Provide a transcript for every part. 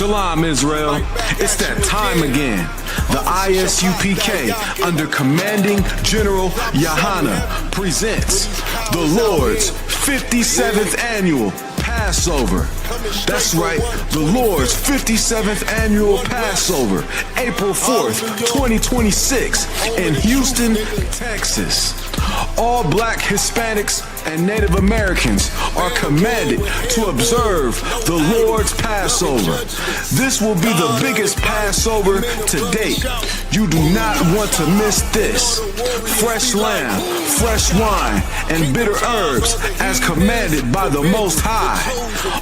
Shalom, Israel. It's that time again. The I.S.U.P.K. under Commanding General YAHANNA presents the Lord's 57th Annual Passover. That's right, the Lord's 57th Annual Passover, April 4th, 2026 in Houston, Texas. All Black, Hispanics, and Native Americans are commanded to observe the Lord's Passover. This will be the biggest Passover to date. You do not want to miss this. Fresh lamb, fresh wine, and bitter herbs as commanded by the Most High.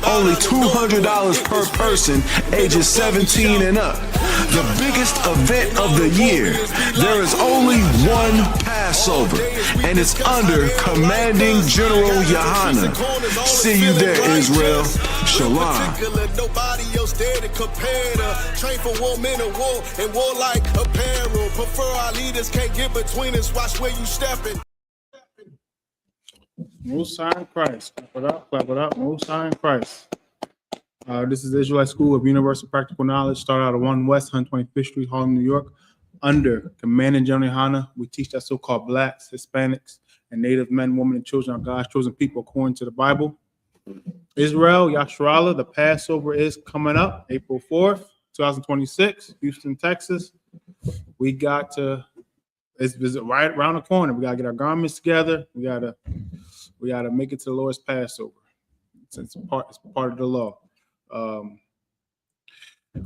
Only $200 per person ages 17 and up. The biggest event of the year. There is only one Passover, and it's under Commanding General YAHANNA. See you there, Israel. Shalom. Nobody else there to compare to. Train for war, men of war, and warlike apparel. Prefer our leaders, can't get between us. Watch where you stepping. Most High in Christ. Clap it up, clap it up. Most High in Christ. This is the Israelite School of Universal Practical Knowledge, started out of 1 West 125th Street, Harlem, New York. Under Commanding General YAHANNA, we teach that so-called Blacks, Hispanics, and Native men, women, and children are God's chosen people according to the Bible. Israel, Yasharallah, the Passover is coming up, April 4th, 2026, Houston, Texas. We got to, it's right around the corner. We got to get our garments together. We got to make it to the Lord's Passover. It's part of the law.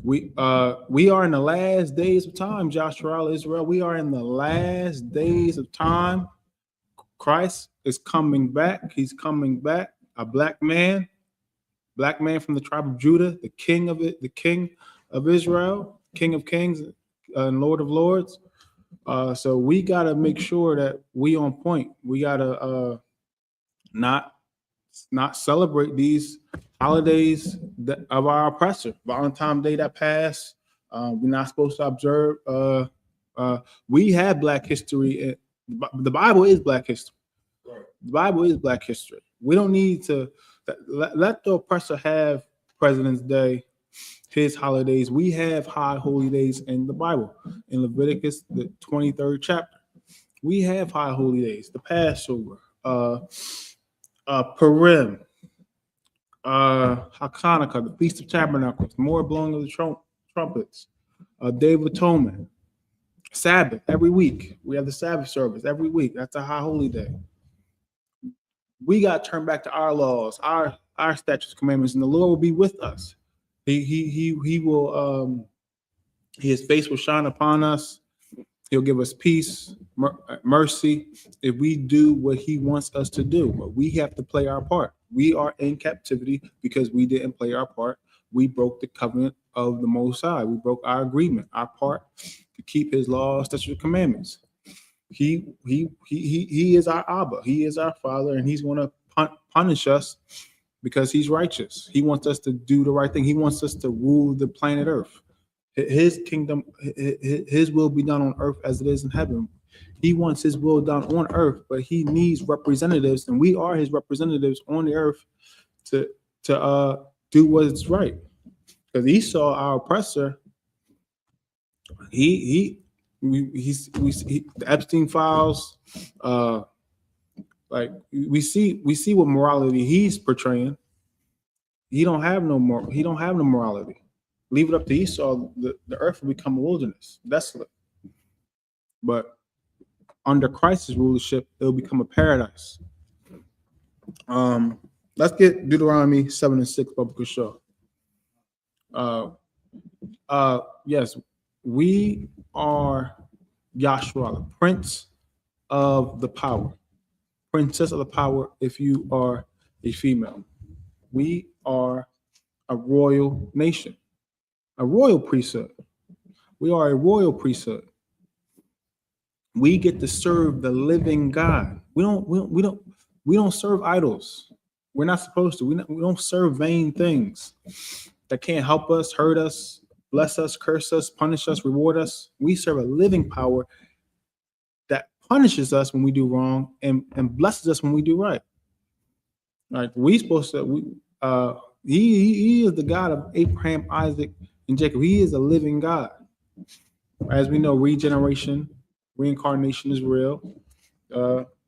We are in the last days of time, Joshua, Israel. We are in the last days of time. Christ is coming back. He's coming back. A black man from the tribe of Judah, the king of Israel, King of Kings and Lord of Lords. So we got to make sure that we on point. We got to not celebrate these holidays of our oppressor. Valentine's Day that passed, we're not supposed to observe. We have Black history. The Bible is Black history. The Bible is Black history. We don't need to let the oppressor have President's Day, his holidays. We have high holy days in the Bible. In Leviticus, the 23rd chapter, we have high holy days. The Passover, Purim, HaKanukah, the Feast of Tabernacles, more blowing of the trumpets, Day of Atonement, Sabbath every week. We have the Sabbath service every week. That's a high holy day. We got to turn back to our laws, our statutes, commandments, and the Lord will be with us. He will. His face will shine upon us. He'll give us peace, mercy, if we do what he wants us to do. But we have to play our part. We are in captivity because we didn't play our part. We broke the covenant of the Most High. We broke our agreement, our part to keep his laws, statutes, commandments. He is our Abba. He is our Father, and he's going to punish us because he's righteous. He wants us to do the right thing. He wants us to rule the planet Earth. His kingdom, his will be done on earth as it is in heaven. He wants his will done on earth, but he needs representatives, and we are his representatives on the earth to do what's right. Because Esau, our oppressor, the Epstein files, like we see what morality he's portraying. He don't have no morality. Leave it up to Esau, the earth will become a wilderness, desolate. But under Christ's rulership, it'll become a paradise. Let's get Deuteronomy 7 and 6, biblical show. Yes, we are Yahshua, the Prince of the Power, Princess of the Power if you are a female. We are a royal nation. A royal priesthood. We are a royal priesthood. We get to serve the living God. We don't serve idols. We're not supposed to. We don't serve vain things that can't help us, hurt us, bless us, curse us, punish us, reward us. We serve a living power that punishes us when we do wrong and blesses us when we do right. Right? We supposed to He is the God of Abraham, Isaac, and Jacob. He is a living God. As we know, regeneration, reincarnation is real.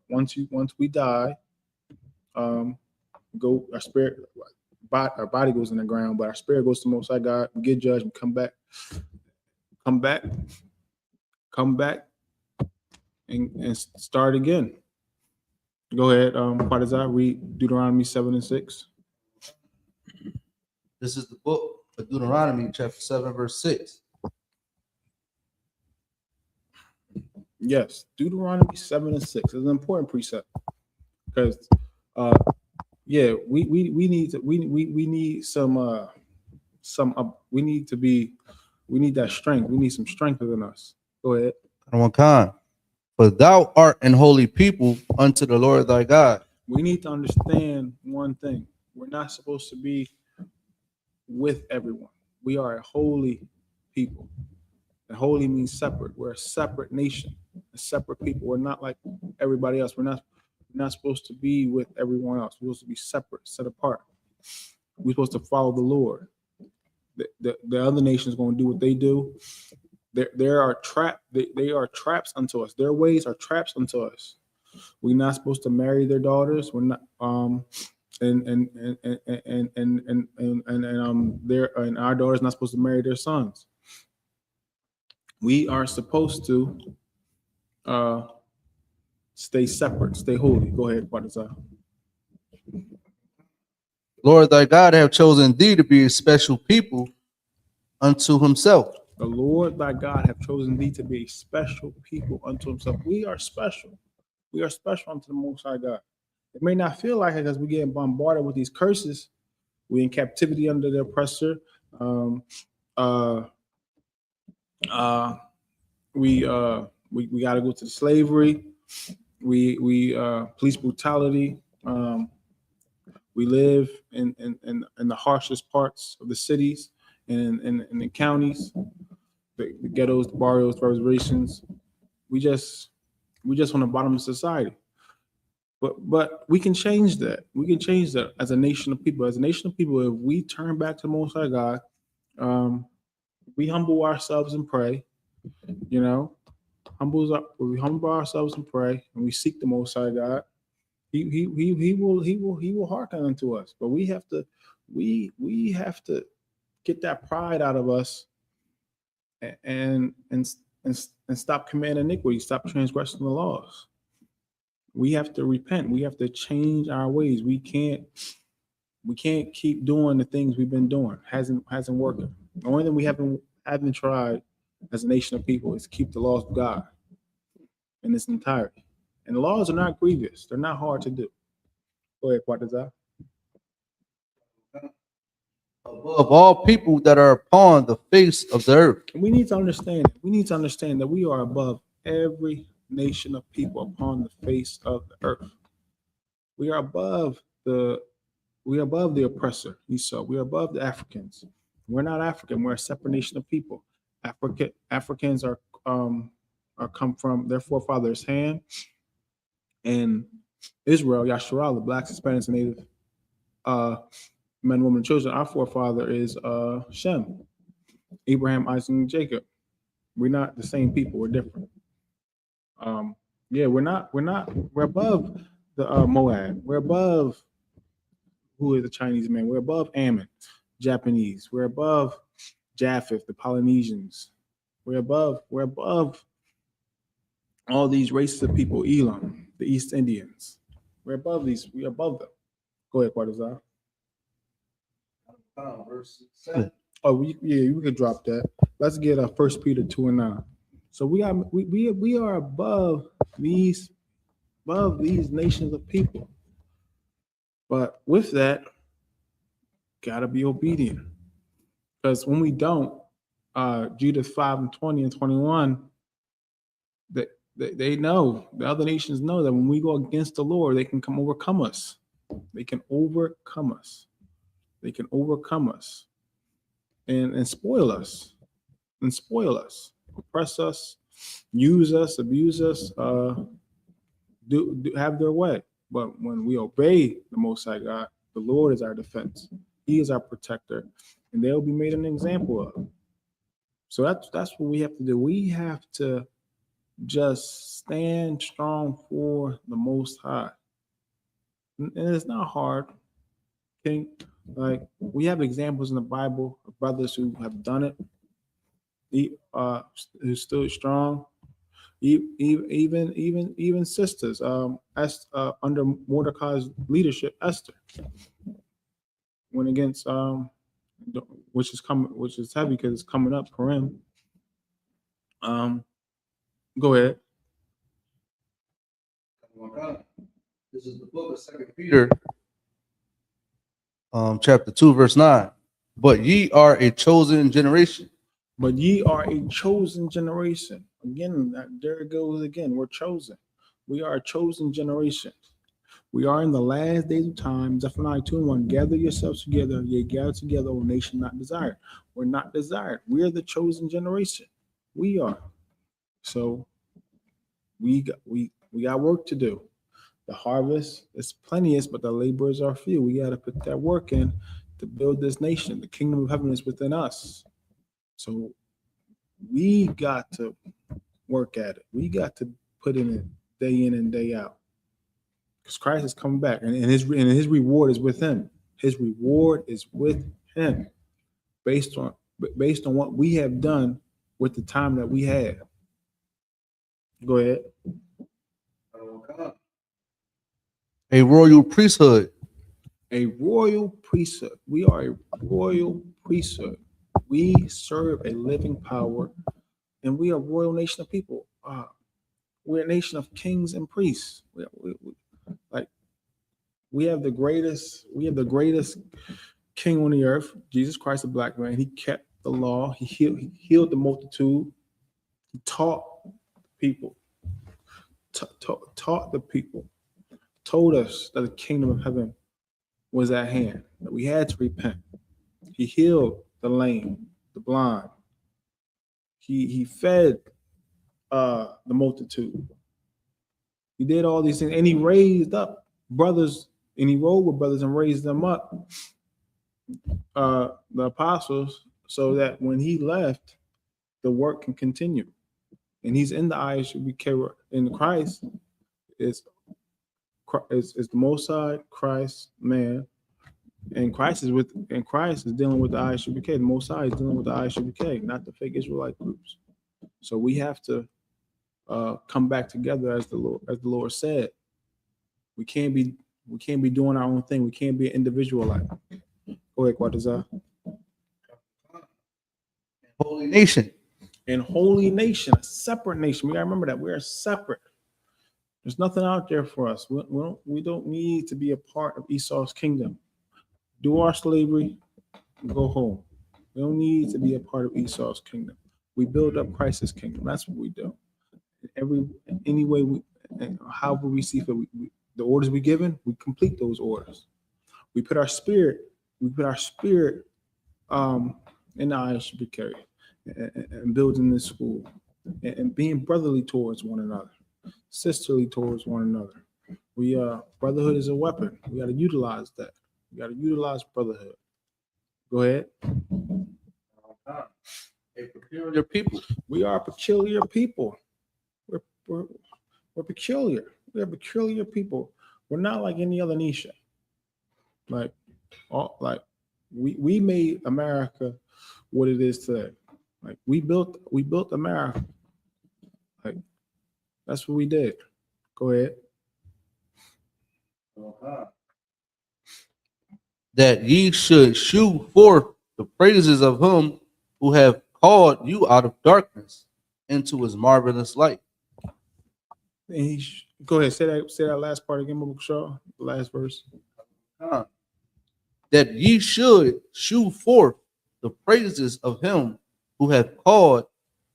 Once we die, go our spirit, our body goes in the ground, but our spirit goes to the Most High God. We get judged, and come back, and start again. Go ahead, Padazah, read Deuteronomy 7:6. This is the book of Deuteronomy, chapter 7, verse 6. Yes, Deuteronomy 7:6 is an important precept because, we need to we need we need that strength. We need some strength within us. Go ahead. For thou art an holy people unto the Lord thy God. We need to understand one thing: we're not supposed to be with everyone. We are a holy people. And holy means separate. We're a separate nation, a separate people. We're not like everybody else. We're not supposed to be with everyone else. We're supposed to be separate, set apart. We're supposed to follow the Lord. The other nations going to do what they do. There are they are traps unto us. Their ways are traps unto us. We're not supposed to marry their daughters. We're not and our daughters not supposed to marry their sons. We are supposed to stay separate, stay holy. Go ahead, Padazah. Lord thy God have chosen thee to be a special people unto himself. The Lord thy God have chosen thee to be a special people unto himself. We are special. We are special unto the Most High God. It may not feel like it because we're getting bombarded with these curses. We're in captivity under the oppressor. We got to go to slavery. We police brutality. We live in the harshest parts of the cities and in the counties, the ghettos, the barrios, the reservations. We just on the bottom of society. But we can change that. We can change that as a nation of people. As a nation of people, if we turn back to the Most High God, we humble ourselves and pray. We humble ourselves and pray, and we seek the Most High God. He will hearken unto us. But we have to get that pride out of us and stop committing iniquity, stop transgressing the laws. We have to repent. We have to change our ways. We can't keep doing the things we've been doing. Hasn't working. The only thing we haven't tried as a nation of people is keep the laws of God in its entirety. And the laws are not grievous. They're not hard to do. Go ahead, Padazah. Above all people that are upon the face of the earth. And we need to understand that we are above every nation of people upon the face of the earth. We are above the oppressor, Esau. We are above the Africans. We're not African. We're a separate nation of people. Africans are come from their forefathers' Ham and Israel, Yasharal, the blacks, Hispanics, and Native men, women, and children. Our forefather is Shem, Abraham, Isaac, and Jacob. We're not the same people. We're different. We're above the Moab. We're above who is the Chinese man. We're above Ammon, Japanese. We're above Japheth, the Polynesians. We're above all these races of people, Elam, the East Indians. We're above these. We're above them. Go ahead, Padazah. Verse 7. Oh, we could drop that. Let's get 1 Peter 2:9. So we are above these nations of people. But with that, gotta be obedient. Because when we don't, Judas 5:20 and 21, they know, the other nations know that when we go against the Lord, they can overcome us. They can overcome us. They can overcome us and spoil us. Oppress us, use us, abuse us, do have their way. But when we obey the Most High God, the Lord is our defense. He is our protector, and they'll be made an example of. So that's what we have to do. We have to just stand strong for the Most High, and it's not hard. Okay, like we have examples in the Bible of brothers who have done it. Who stood strong. Even sisters. Under Mordecai's leadership, Esther went against which is heavy because it's coming up for him. Go ahead. This is the book of 2 Peter, chapter 2, verse 9. But ye are a chosen generation. But ye are a chosen generation. Again, there it goes again. We're chosen. We are a chosen generation. We are in the last days of time. Zephaniah 2:1. Gather yourselves together. Ye gather together, O nation not desired. We're not desired. We are the chosen generation. We are. So we got work to do. The harvest is plenteous, but the laborers are few. We got to put that work in to build this nation. The kingdom of heaven is within us. So we got to work at it. We got to put in it day in and day out. Because Christ is coming back, and his reward is with him. His reward is with him, based on what we have done with the time that we have. Go ahead. A royal priesthood. A royal priesthood. We are a royal priesthood. We serve a living power, and we are a royal nation of people. We're a nation of kings and priests. We have the greatest king on the earth, Jesus Christ, a black man. He kept the law. He healed the multitude. He taught people. Taught the people. Told us that the kingdom of heaven was at hand, that we had to repent. He healed the lame, the blind. He fed the multitude. He did all these things, and he raised up brothers, and he rode with brothers and raised them up, the apostles, so that when he left, the work can continue. And he's in the I.S.U.P.K. in Christ. Is the Most High, Christ, man, and Christ is dealing with the I.S.U.P.K. The Most High is dealing with the I.S.U.P.K., not the fake Israelite groups. So we have to come back together, as the Lord said. We can't be doing our own thing. We can't be an individualite. Go ahead, Quatazar. Holy nation. And holy nation, a separate nation. We gotta remember that we're separate. There's nothing out there for us. We don't need to be a part of Esau's kingdom. Do our slavery, go home. We don't need to be a part of Esau's kingdom. We build up Christ's kingdom. That's what we do. Any way however we see fit, the orders we given, we complete those orders. We put our spirit in the I.S.U.P.K. and building this school and being brotherly towards one another, sisterly towards one another. Brotherhood is a weapon. We got to utilize that. We got to utilize brotherhood. Go ahead. A peculiar people. We are a peculiar people. We're peculiar. We are peculiar people. We're not like any other nation. We made America what it is today. Like we built America. Like that's what we did. Go ahead. That ye should shew forth the praises of him who have called you out of darkness into his marvelous light. And go ahead, say that last part again, Shaw, the last verse. That ye should shew forth the praises of him who hath called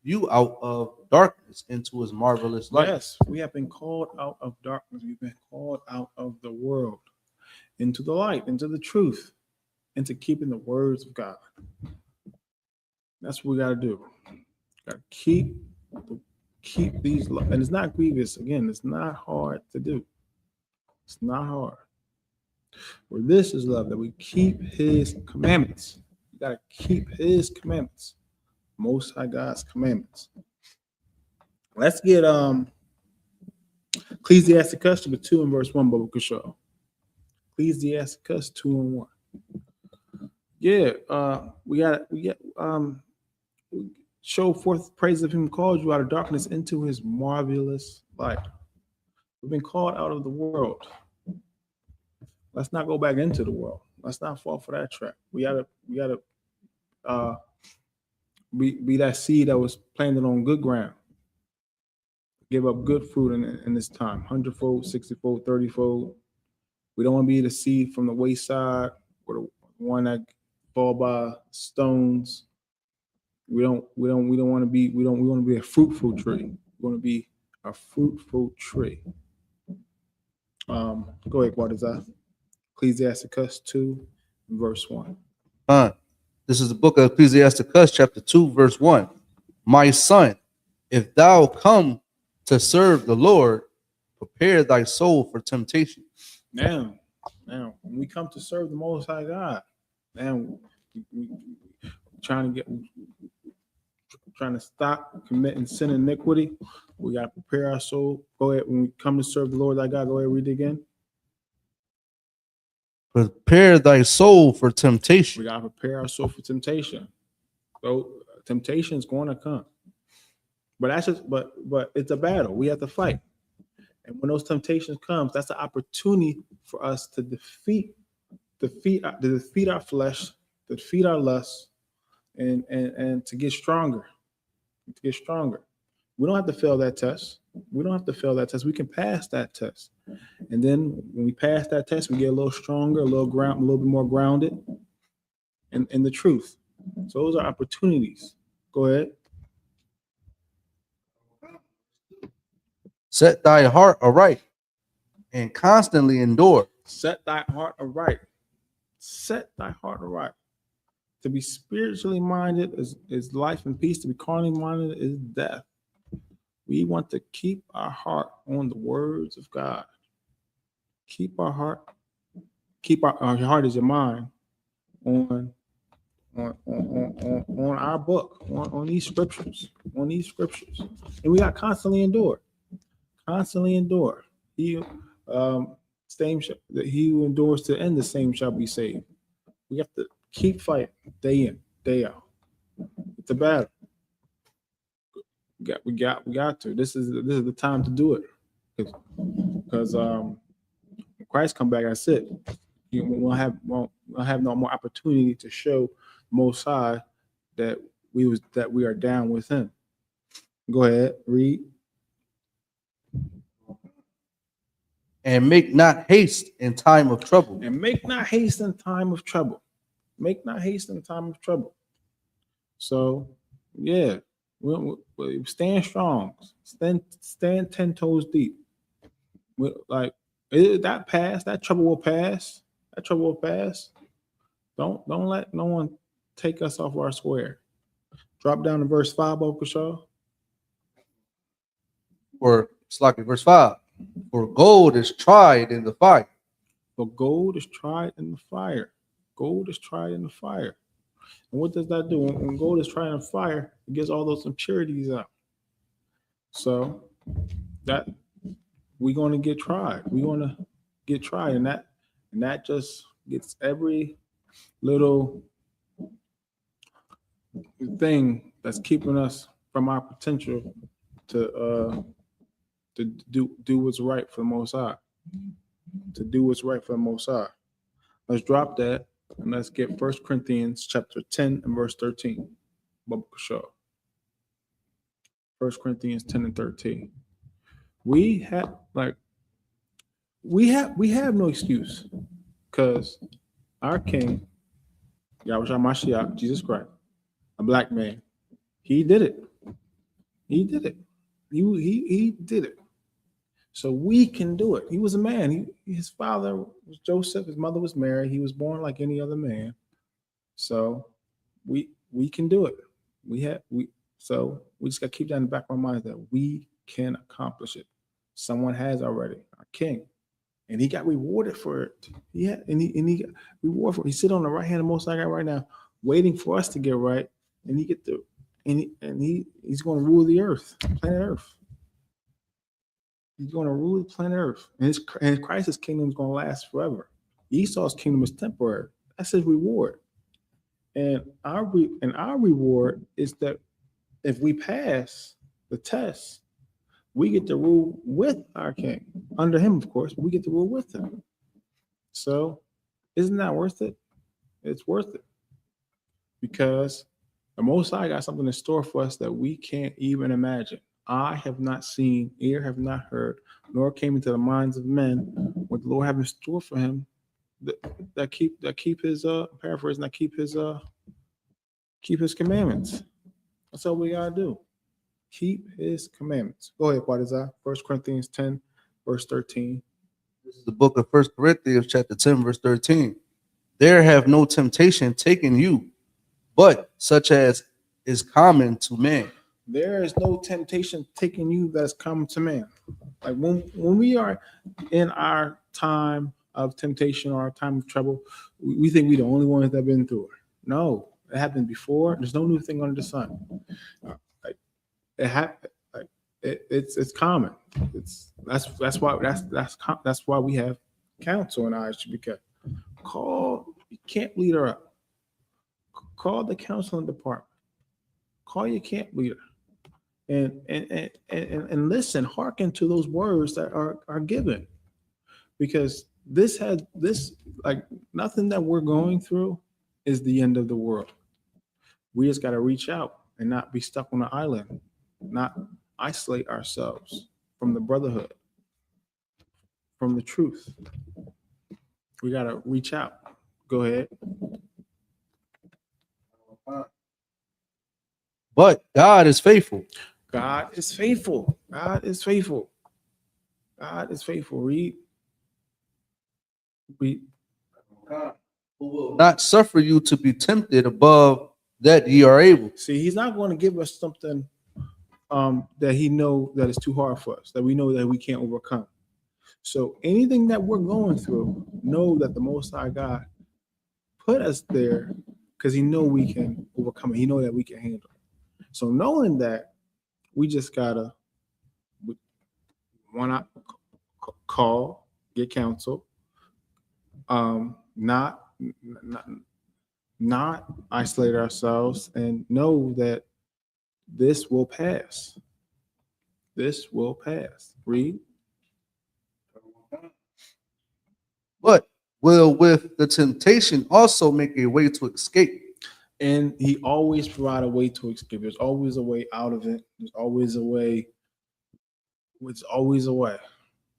you out of darkness into his marvelous light. Yes, we have been called out of darkness. We've been called out of the world into the light, into the truth, into keeping the words of God. That's what we got to do. Got to keep these, and it's not grievous. Again, it's not hard to do. It's not hard. For this is love, that we keep his commandments. You got to keep his commandments. Most High God's commandments. Let's get Ecclesiasticus chapter 2 and verse 1, Baba Kushal. Ecclesiasticus 2 and 1. Yeah, we got show forth praise of him who called you out of darkness into his marvelous light. We've been called out of the world. Let's not go back into the world. Let's not fall for that trap. We gotta be that seed that was planted on good ground. Give up good fruit in this time, 100-fold, 60-fold, 30-fold. We don't want to be the seed from the wayside or the one that fall by stones. We want to be a fruitful tree. We want to be a fruitful tree. Go ahead, what is that? Ecclesiasticus 2, verse 1. This is the book of Ecclesiasticus, chapter 2, verse 1. My son, if thou come to serve the Lord, prepare thy soul for temptation. Now, when we come to serve the Most High God, man, we trying to stop committing sin and iniquity. We got to prepare our soul. Go ahead. When we come to serve the Lord thy God, go ahead, read it again. Prepare thy soul for temptation. We got to prepare our soul for temptation. So temptation is going to come. But that's just, but it's a battle. We have to fight. And when those temptations comes, that's an opportunity for us to defeat our flesh, to defeat our lusts, and to get stronger. To get stronger. We don't have to fail that test. We can pass that test. And then when we pass that test, we get a little stronger, a little bit more grounded in the truth. So those are opportunities. Go ahead. Set thy heart aright and constantly endure. Set thy heart aright. Set thy heart aright. To be spiritually minded is life and peace. To be carnally minded is death. We want to keep our heart on the words of God. Keep our heart is your mind on our book, on these scriptures, and we got constantly endure. He who endures to the end, the same shall be saved. We have to keep fighting day in, day out. It's a battle. We got to. This is the time to do it, because when Christ come back, that's it. We'll have no more opportunity to show Most High that we are down with Him. Go ahead, read. And make not haste in time of trouble. And make not haste in time of trouble. Make not haste in time of trouble. So, yeah, we stand strong. Stand 10 toes deep. That trouble will pass. That trouble will pass. Don't let no one take us off our square. Drop down to verse 5, Okashaw. Or slightly verse 5. For gold is tried in the fire. For gold is tried in the fire. Gold is tried in the fire. And what does that do? When gold is tried in the fire, it gets all those impurities out. So that we're going to get tried. We're going to get tried, and that just gets every little thing that's keeping us from our potential to do what's right for the Most High. To do what's right for the Most High. Let's drop that and let's get 1 Corinthians chapter 10 and verse 13. 1 Corinthians 10 and 13. We have no excuse, because our King, Yahushua Mashiach, Jesus Christ, a black man, he did it. He did it. He did it. So we can do it. He was a man. His father was Joseph. His mother was Mary. He was born like any other man. So we can do it. So we just got to keep that in the back of our minds that we can accomplish it. Someone has already, our King, and he got rewarded for it. Yeah, and he got rewarded for it. He's sitting on the right hand of Most High God right now, waiting for us to get right, and he get the he's going to rule the earth, planet Earth. He's going to rule the planet Earth, and Christ's kingdom is going to last forever. Esau's kingdom is temporary. That's his reward, and our reward is that if we pass the test, we get to rule with our king. Under him, of course, but we get to rule with him. So, isn't that worth it? It's worth it because the Most High got something in store for us that we can't even imagine. Eye have not seen, ear have not heard, nor came into the minds of men what the Lord have in store for him. That keep his paraphrasing, that keep his commandments. That's all we gotta do. Keep his commandments. Go ahead, Quadazar. 1 Corinthians 10, verse 13. This is the book of 1 Corinthians, chapter 10, verse 13. There have no temptation taken you, but such as is common to man. There is no temptation taking you that's common to man. Like when we are in our time of temptation or our time of trouble, we think we're the only ones that have been through it. No, it happened before. There's no new thing under the sun. It happened. Like it's common. That's why we have counsel in I.S.U.P.K. Call your camp leader up. Call the counseling department. Call your camp leader, and listen. Hearken to those words that are given, because this like nothing that we're going through is the end of the world. We just got to reach out and not be stuck on an island, not isolate ourselves from the brotherhood, from the truth. We got to reach out. Go ahead. But God is faithful. God is faithful. God is faithful. God is faithful. Read. Who will not suffer you to be tempted above that ye are able. See, he's not going to give us something that he know that is too hard for us, that we know that we can't overcome. So anything that we're going through, know that the Most High God put us there because he know we can overcome it. He know that we can handle it. So knowing that, we just gotta wanna call, get counsel, not isolate ourselves, and know that this will pass. This will pass. Read. But will with the temptation also make a way to escape. And he always provide a way to escape. There's always a way out of it. There's always a way. There's always a way.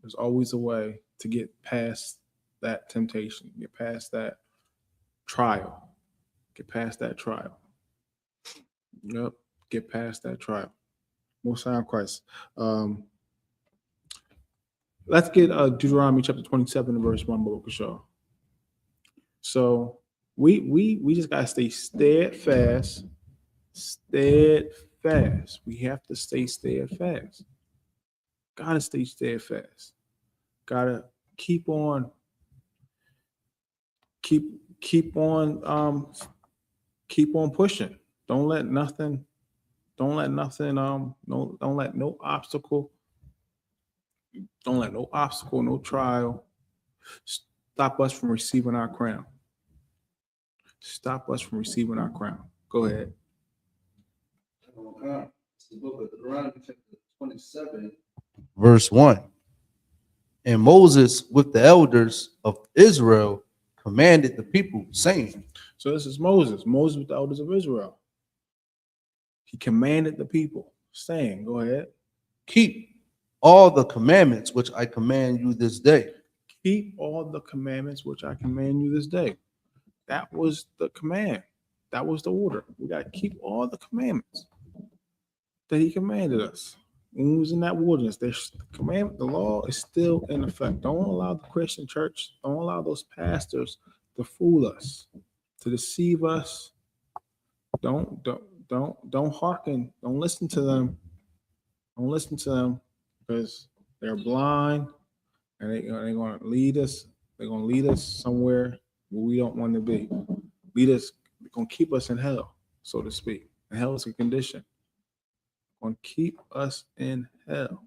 There's always a way to get past that temptation, get past that trial, get past that trial. Yep, get past that trial. Most High Christ. Let's get Deuteronomy chapter 27 and verse 1, Baruch Hashem. So we just gotta stay steadfast. Steadfast. We have to stay steadfast. Gotta stay steadfast. Gotta keep on pushing. Don't let no obstacle, no trial stop us from receiving our crown. Stop us from receiving our crown. Go ahead. It's the book of Deuteronomy, chapter 27, verse 1. And Moses with the elders of Israel commanded the people, saying. So this is Moses with the elders of Israel. He commanded the people, saying, go ahead. Keep all the commandments which I command you this day. Keep all the commandments which I command you this day. That was the command. That was the order. We got to keep all the commandments that he commanded us. When we was in that wilderness, the law is still in effect. Don't allow the Christian church, don't allow those pastors to fool us, to deceive us. Don't hearken. Don't listen to them. Don't listen to them because they're blind and they're going to lead us. They're going to lead us somewhere where we don't want to be. Lead us. They're going to keep us in hell, so to speak. And hell is a condition. Going to keep us in hell.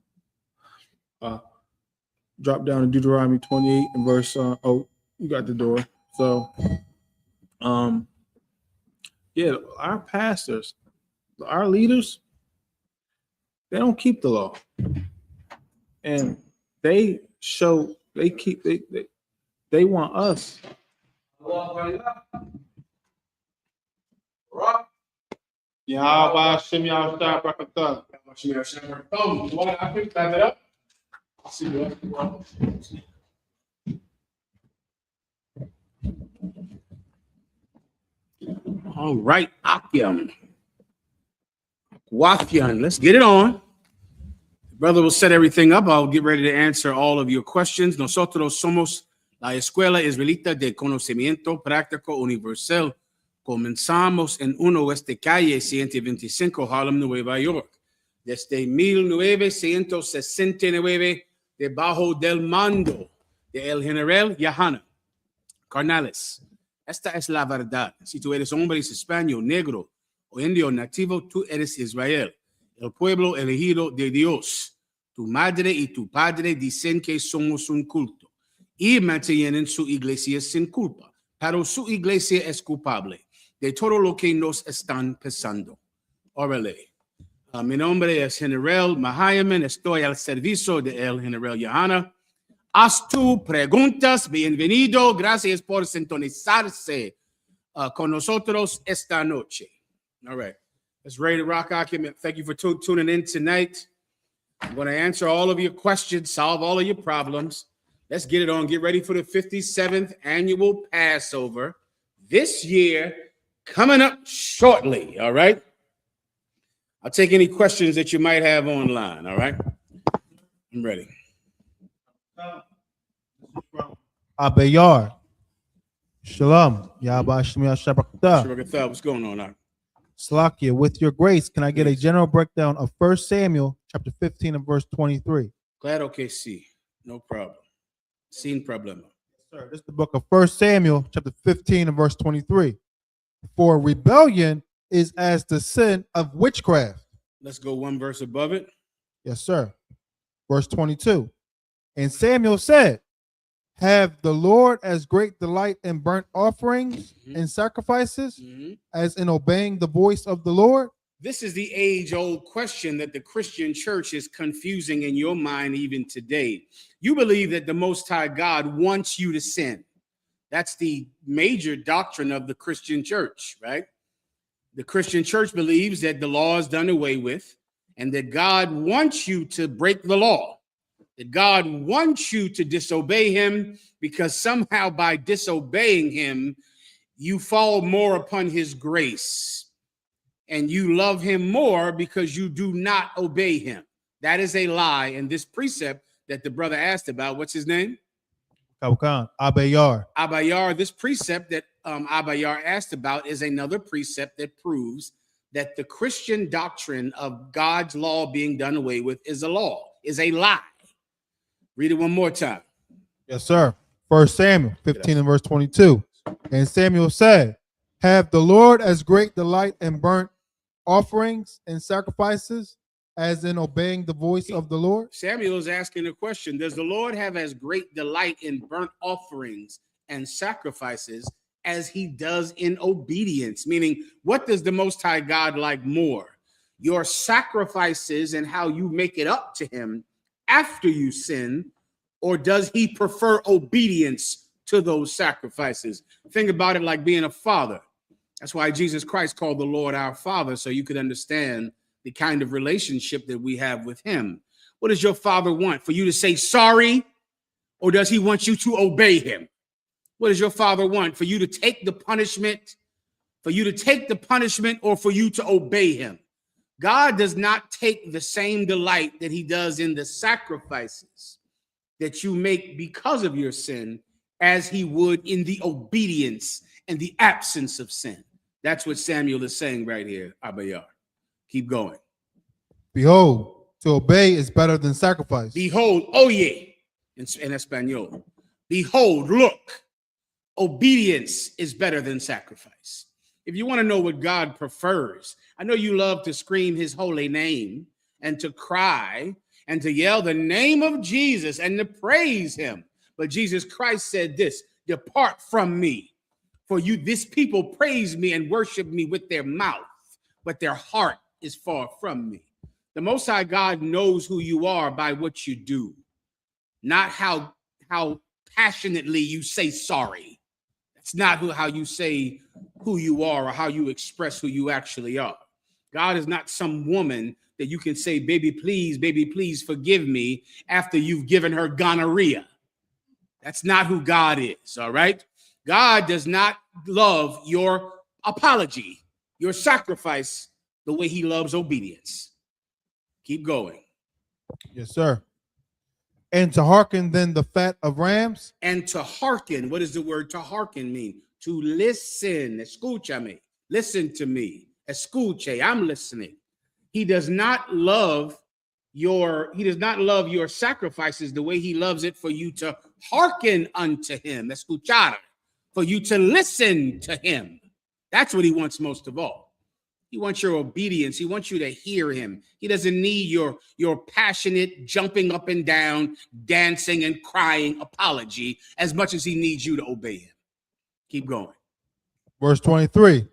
Drop down to Deuteronomy 28 and verse. Oh, you got the door. So, yeah, our pastors, our leaders, they don't keep the law, and they want us. All right, Akyam. Wafian, let's get it on. Brother will set everything up. I'll get ready to answer all of your questions. Nosotros somos la Escuela Israelita de Conocimiento Práctico Universal. Comenzamos en 1 West Calle 125, Harlem, Nueva York. Desde 1969, debajo del mando de el general YAHANNA. Carnales, esta es la verdad. Si tú eres hombre español, negro o indio nativo, tú eres Israel, el pueblo elegido de Dios. Tu madre y tu padre dicen que somos un culto y mantienen su iglesia sin culpa, pero su iglesia es culpable de todo lo que nos están pensando. Órale. Mi nombre es General Mahayaman. Estoy al servicio del General YAHANNA. Haz tu preguntas. Bienvenido. Gracias por sintonizarse con nosotros esta noche. All right. Let's ready to rock. Thank you for tuning in tonight. I'm going to answer all of your questions, solve all of your problems. Let's get it on. Get ready for the 57th annual Passover this year, coming up shortly. All right. I'll take any questions that you might have online. All right. I'm ready. Abayar. Shalom. Yahweh. What's going on now? Slakia, with your grace, can I get a general breakdown of 1 Samuel chapter 15 and verse 23? Claro que sí. No problem. Sin problema. Sir, this is the book of 1 Samuel chapter 15 and verse 23. For rebellion is as the sin of witchcraft. Let's go one verse above it. Yes, sir. Verse 22. And Samuel said, have the Lord as great delight in burnt offerings and sacrifices as in obeying the voice of the Lord? This is the age-old question that the Christian church is confusing in your mind even today. You believe that the Most High God wants you to sin. That's the major doctrine of the Christian church, right? The Christian church believes that the law is done away with and that God wants you to break the law. That God wants you to disobey him because somehow by disobeying him, you fall more upon his grace and you love him more because you do not obey him. That is a lie. And this precept that the brother asked about, what's his name? Abayar. Abayar. This precept that Abayar asked about is another precept that proves that the Christian doctrine of God's law being done away with is a lie. Read it one more time. Yes, sir. 1 Samuel 15 and verse 22. And Samuel said, have the Lord as great delight in burnt offerings and sacrifices as in obeying the voice of the Lord? Samuel is asking the question, does the Lord have as great delight in burnt offerings and sacrifices as he does in obedience? Meaning, what does the Most High God like more? Your sacrifices and how you make it up to him after you sin, or does he prefer obedience to those sacrifices? Think about it like being a father. That's why Jesus Christ called the Lord our Father, so you could understand the kind of relationship that we have with him. What does your father want? For you to say sorry, or does he want you to obey him? What does your father want? For you to take the punishment, or for you to obey him? God does not take the same delight that he does in the sacrifices that you make because of your sin as he would in the obedience and the absence of sin. That's what Samuel is saying right here, Abayar. Keep going. Behold, to obey is better than sacrifice. Behold, oh yeah, in Espanol. Behold, look, obedience is better than sacrifice. If you want to know what God prefers, I know you love to scream his holy name and to cry and to yell the name of Jesus and to praise him. But Jesus Christ said this, depart from me, for you, this people praise me and worship me with their mouth, but their heart is far from me. The Most High God knows who you are by what you do, not how passionately you say sorry. That's not how you say who you are or how you express who you actually are. God is not some woman that you can say, baby, please forgive me after you've given her gonorrhea. That's not who God is, all right? God does not love your apology, your sacrifice, the way he loves obedience. Keep going. Yes, sir. And to hearken then the fat of rams. And to hearken, what does the word to hearken mean? To listen. Escúchame. Listen to me. Escuche. I'm listening. He does not love your sacrifices the way he loves it for you to hearken unto him. Escuchar. For you to listen to him. That's what he wants most of all. He wants your obedience. He wants you to hear him. He doesn't need your passionate jumping up and down, dancing and crying apology as much as he needs you to obey him. Keep going. Verse 23,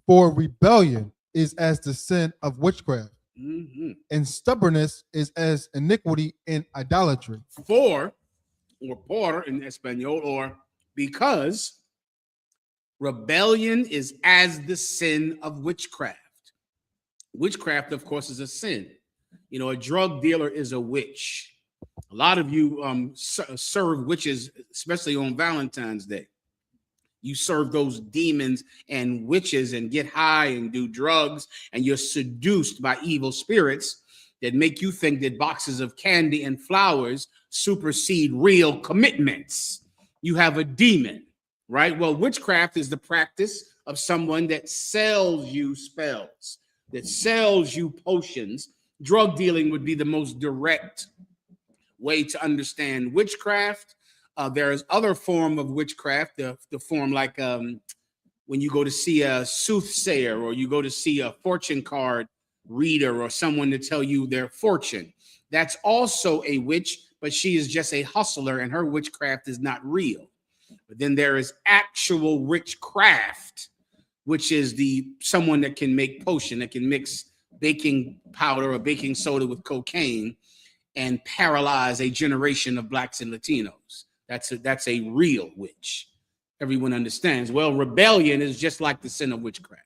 for rebellion is as the sin of witchcraft, and stubbornness is as iniquity and idolatry. For, or por in Espanol, or because rebellion is as the sin of witchcraft. Witchcraft, of course, is a sin. You know, a drug dealer is a witch. A lot of you serve witches, especially on Valentine's Day. You serve those demons and witches and get high and do drugs, and you're seduced by evil spirits that make you think that boxes of candy and flowers supersede real commitments. You have a demon, right? Well, witchcraft is the practice of someone that sells you spells, that sells you potions. Drug dealing would be the most direct way to understand witchcraft. There is other form of witchcraft, the form like when you go to see a soothsayer or you go to see a fortune card reader or someone to tell you their fortune. That's also a witch, but she is just a hustler and her witchcraft is not real. But then there is actual witchcraft, which is someone that can make potion, that can mix baking powder or baking soda with cocaine and paralyze a generation of blacks and Latinos. That's a real witch. Everyone understands. Well, rebellion is just like the sin of witchcraft,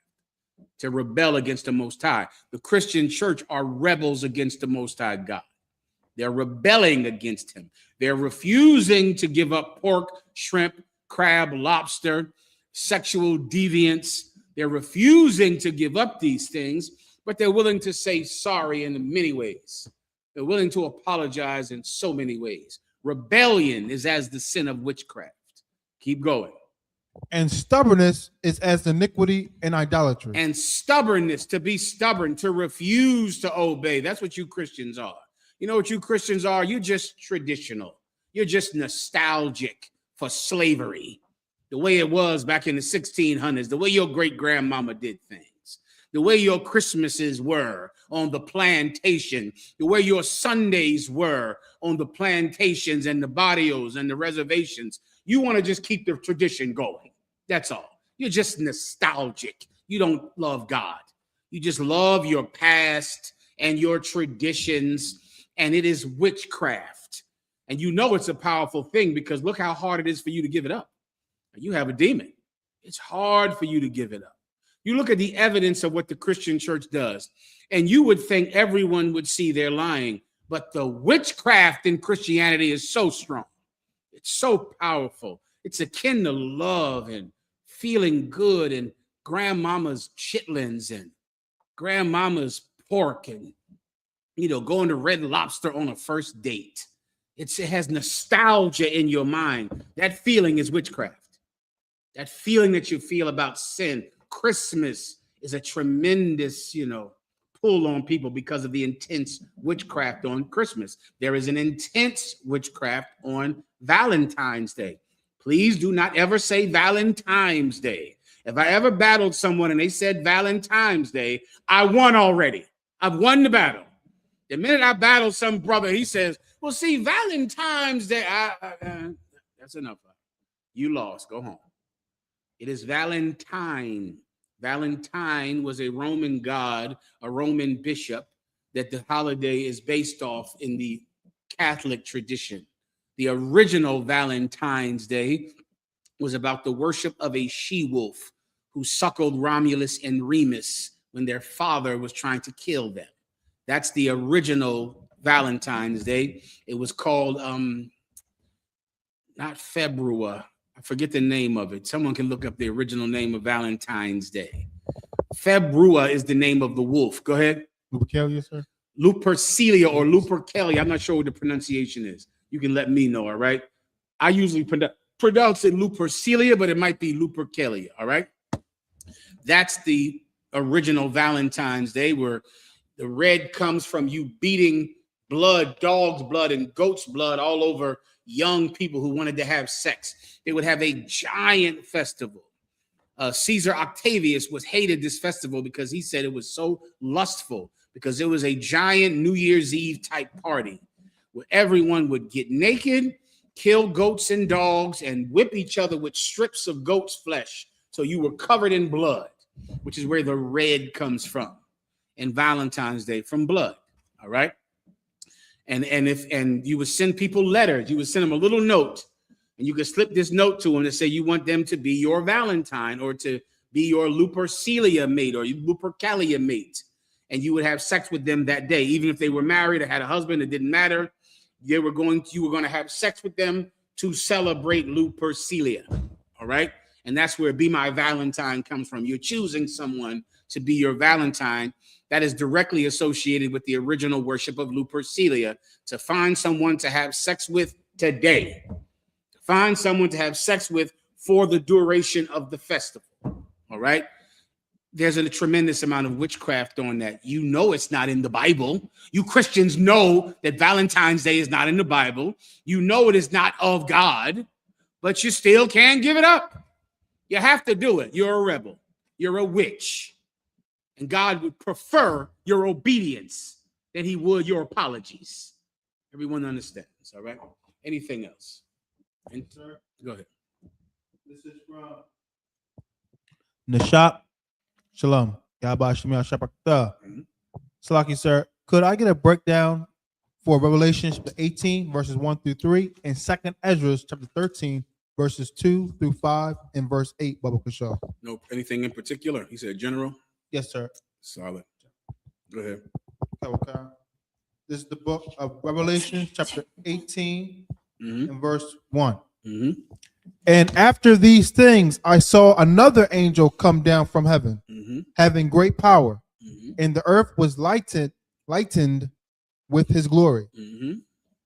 to rebel against the Most High. The Christian church are rebels against the Most High God. They're rebelling against him. They're refusing to give up pork, shrimp, crab, lobster, sexual deviance. They're refusing to give up these things, but they're willing to say sorry in many ways. They're willing to apologize in so many ways. Rebellion is as the sin of witchcraft. Keep going. And stubbornness is as iniquity and idolatry. And stubbornness, to be stubborn, to refuse to obey. That's what you Christians are. You know what you Christians are? You're just traditional. You're just nostalgic for slavery, the way it was back in the 1600s, the way your great grandmama did things, the way your Christmases were on the plantation, the way your Sundays were on the plantations and the barrios and the reservations. You want to just keep the tradition going. That's all. You're just nostalgic. You don't love God. You just love your past and your traditions, and it is witchcraft. And you know it's a powerful thing because look how hard it is for you to give it up. You have a demon. It's hard for you to give it up. You look at the evidence of what the Christian church does, and you would think everyone would see they're lying, but the witchcraft in Christianity is so strong. It's so powerful. It's akin to love and feeling good and grandmama's chitlins and grandmama's pork and, going to Red Lobster on a first date. It has nostalgia in your mind. That feeling is witchcraft. That feeling that you feel about sin. Christmas is a tremendous, pull on people because of the intense witchcraft on Christmas. There is an intense witchcraft on Valentine's Day. Please do not ever say Valentine's Day. If I ever battled someone and they said Valentine's Day, I won already. I've won the battle. The minute I battle some brother, he says, well, see, Valentine's Day, that's enough. You lost. Go home. It is Valentine. Valentine was a Roman god, a Roman bishop that the holiday is based off in the Catholic tradition. The original Valentine's Day was about the worship of a she-wolf who suckled Romulus and Remus when their father was trying to kill them. That's the original Valentine's Day. It was called, not February. I forget the name of it. Someone can look up the original name of Valentine's Day. February is the name of the wolf. Go ahead. Lupercalia, sir? Lupercalia or Lupercalia. I'm not sure what the pronunciation is. You can let me know, all right? I usually pronounce it Lupercalia, but it might be Lupercalia, all right? That's the original Valentine's Day, where the red comes from you beating blood, dog's blood and goat's blood all over young people who wanted to have sex. They would have a giant festival. Caesar Octavius hated this festival because he said it was so lustful, because it was a giant New Year's Eve type party where everyone would get naked, kill goats and dogs, and whip each other with strips of goat's flesh. So you were covered in blood, which is where the red comes from. And Valentine's Day from blood. All right. And you would send people letters, you would send them a little note, and you could slip this note to them to say you want them to be your Valentine or to be your Lupercalia mate or Lupercalia mate. And you would have sex with them that day, even if they were married or had a husband. It didn't matter. You were going to have sex with them to celebrate Lupercalia. All right. And that's where Be My Valentine comes from. You're choosing someone to be your Valentine. That is directly associated with the original worship of Lupercalia, to find someone to have sex with today. Find someone to have sex with for the duration of the festival. All right. There's a tremendous amount of witchcraft on that. You know it's not in the Bible. You Christians know that Valentine's Day is not in the Bible. You know it is not of God, but you still can't give it up. You have to do it. You're a rebel. You're a witch. And God would prefer your obedience than he would your apologies. Everyone understands, all right? Anything else? Sir, go ahead. This is from Nashap Shalom. Yahba Shemiyah Shapakta. Salaki, sir, could I get a breakdown for Revelation chapter 18, verses 1 through 3, and 2nd Ezra chapter 13, verses 2 through 5, and verse 8, Baba Kashaw? No, anything in particular? He said general? Yes, sir. Solid. Go ahead. Okay. This is the book of Revelation, chapter 18, and verse 1. And after these things, I saw another angel come down from heaven, having great power, and the earth was lightened with his glory.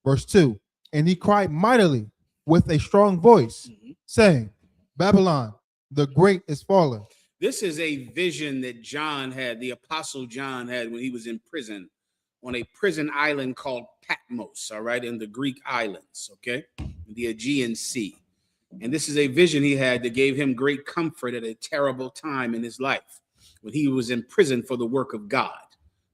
Verse 2. And he cried mightily with a strong voice, saying, Babylon, the great is fallen. This is a vision that John had, the Apostle John had when he was in prison on a prison island called Patmos, all right, in the Greek islands, okay, the Aegean Sea. And this is a vision he had that gave him great comfort at a terrible time in his life when he was in prison for the work of God,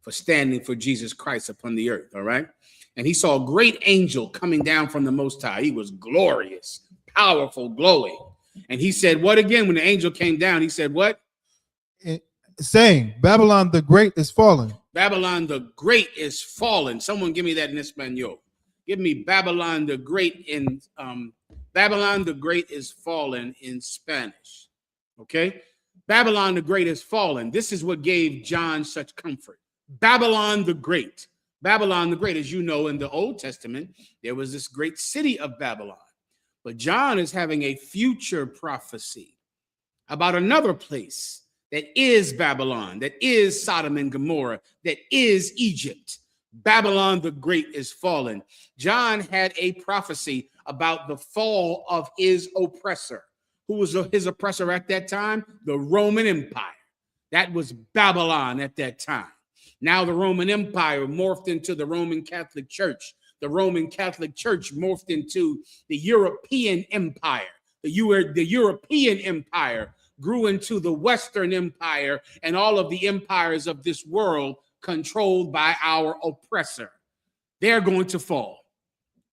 for standing for Jesus Christ upon the earth, all right? And he saw a great angel coming down from the Most High. He was glorious, powerful, glowing. And he said, what again? When the angel came down, he said, what? Saying, Babylon the great is fallen. Babylon the great is fallen. Someone give me that in Espanol. Give me Babylon the great in Babylon the great is fallen in Spanish. Okay? Babylon the great is fallen. This is what gave John such comfort. Babylon the great. Babylon the great, as you know, in the Old Testament, there was this great city of Babylon. But John is having a future prophecy about another place that is Babylon, that is Sodom and Gomorrah, that is Egypt. Babylon the great is fallen. John had a prophecy about the fall of his oppressor. Who was his oppressor at that time? The Roman Empire. That was Babylon at that time. Now the Roman Empire morphed into the Roman Catholic Church. The Roman Catholic Church morphed into the European Empire. The European Empire grew into the Western Empire and all of the empires of this world controlled by our oppressor. They're going to fall.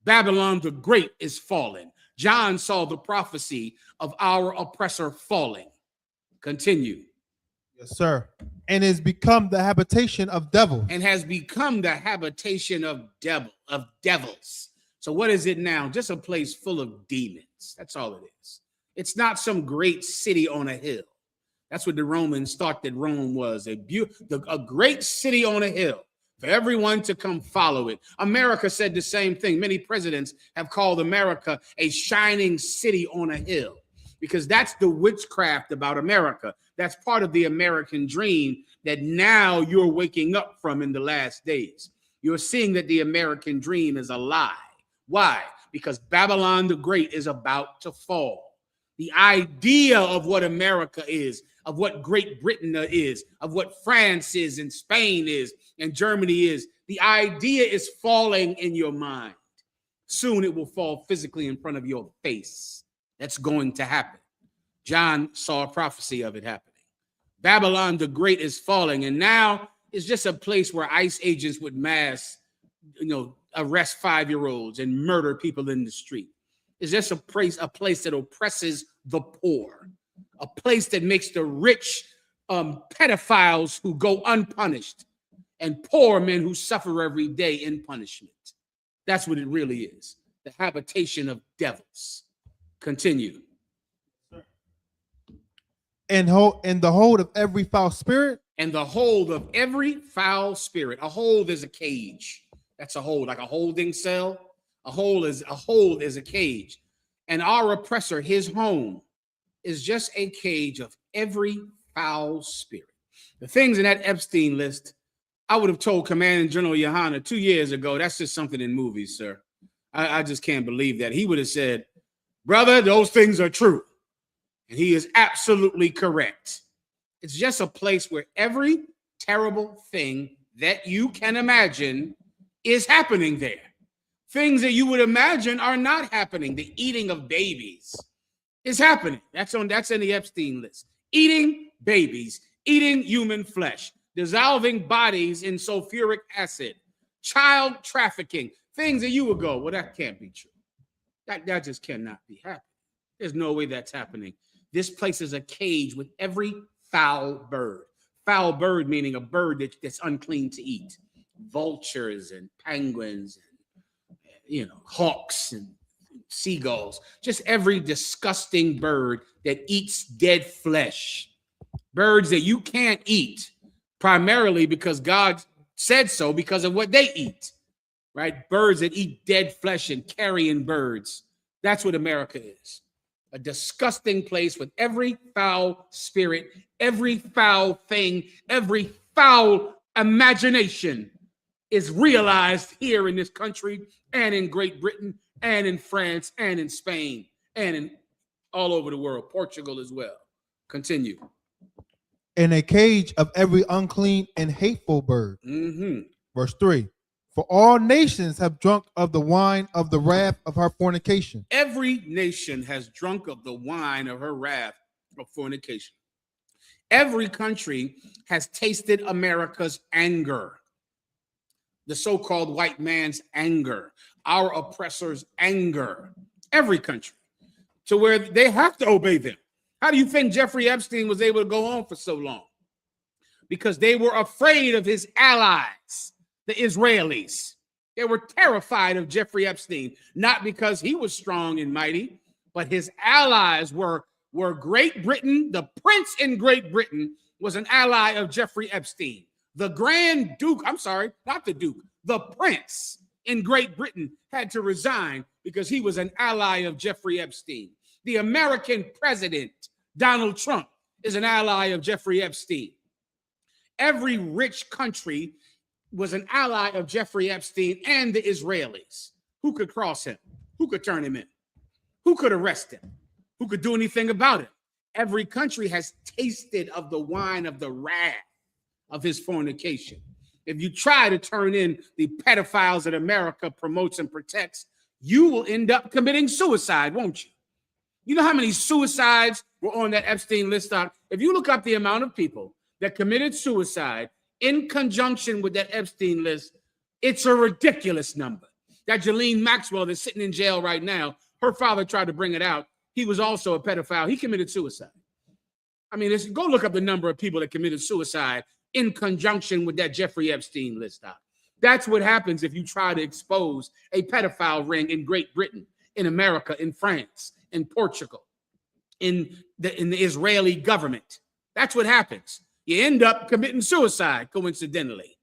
Babylon the Great is falling. John saw the prophecy of our oppressor falling. Continue. Yes, sir. And is become the habitation of devils. And has become the habitation of devils. So what is it now? Just a place full of demons. That's all it is. It's not some great city on a hill. That's what the Romans thought that Rome was, a great city on a hill for everyone to come follow it. America said the same thing. Many presidents have called America a shining city on a hill because that's the witchcraft about America. That's part of the American dream that now you're waking up from in the last days. You're seeing that the American dream is a lie. Why? Because Babylon the Great is about to fall. The idea of what America is, of what Great Britain is, of what France is and Spain is and Germany is, the idea is falling in your mind. Soon it will fall physically in front of your face. That's going to happen. John saw a prophecy of it happening. Babylon the Great is falling, and now it's just a place where ICE agents would mass, arrest 5-year-olds and murder people in the street. It's just a place that oppresses the poor, a place that makes the rich pedophiles who go unpunished and poor men who suffer every day in punishment. That's what it really is, the habitation of devils. Continue. And the hold of every foul spirit. And the hold of every foul spirit. A hold is a cage. That's a hold, like a holding cell. A hold is a cage. And our oppressor, his home, is just a cage of every foul spirit. The things in that Epstein list, I would have told Commanding General YAHANNA 2 years ago, that's just something in movies, sir. I just can't believe that. He would have said, brother, those things are true. And he is absolutely correct. It's just a place where every terrible thing that you can imagine is happening there. Things that you would imagine are not happening. The eating of babies is happening. That's in the Epstein list. Eating babies, eating human flesh, dissolving bodies in sulfuric acid, child trafficking, things that you would go, well, that can't be true. That just cannot be happening. There's no way that's happening. This place is a cage with every foul bird. Foul bird meaning a bird that's unclean to eat. Vultures and penguins and hawks and seagulls. Just every disgusting bird that eats dead flesh. Birds that you can't eat, primarily because God said so because of what they eat. Right? Birds that eat dead flesh and carrion birds. That's what America is. A disgusting place with every foul spirit, every foul thing, every foul imagination is realized here in this country and in Great Britain and in France and in Spain and in all over the world, Portugal as well. Continue. In a cage of every unclean and hateful bird. Mm-hmm. Verse 3. For all nations have drunk of the wine of the wrath of her fornication. Every nation has drunk of the wine of her wrath of fornication. Every country has tasted America's anger, the so-called white man's anger, our oppressor's anger. Every country, to where they have to obey them. How do you think Jeffrey Epstein was able to go on for so long? Because they were afraid of his allies, the Israelis. They were terrified of Jeffrey Epstein, not because he was strong and mighty, but his allies were Great Britain. The prince in Great Britain was an ally of Jeffrey Epstein. The Grand Duke, I'm sorry, not the Duke, the prince in Great Britain had to resign because he was an ally of Jeffrey Epstein. The American president, Donald Trump, is an ally of Jeffrey Epstein. Every rich country was an ally of Jeffrey Epstein and the Israelis. Who could cross him? Who could turn him in? Who could arrest him? Who could do anything about it? Every country has tasted of the wine of the wrath of his fornication. if you try to turn in the pedophiles that America promotes and protects, you will end up committing suicide, won't you? You know how many suicides were on that Epstein list? If you look up the amount of people that committed suicide in conjunction with that Epstein list, it's a ridiculous number. That Ghislaine Maxwell that's sitting in jail right now, her father tried to bring it out. He was also a pedophile. He committed suicide. I mean, go look up the number of people that committed suicide in conjunction with that Jeffrey Epstein list. That's what happens if you try to expose a pedophile ring in Great Britain, in America, in France, in Portugal, in the Israeli government. That's what happens. You end up committing suicide, coincidentally.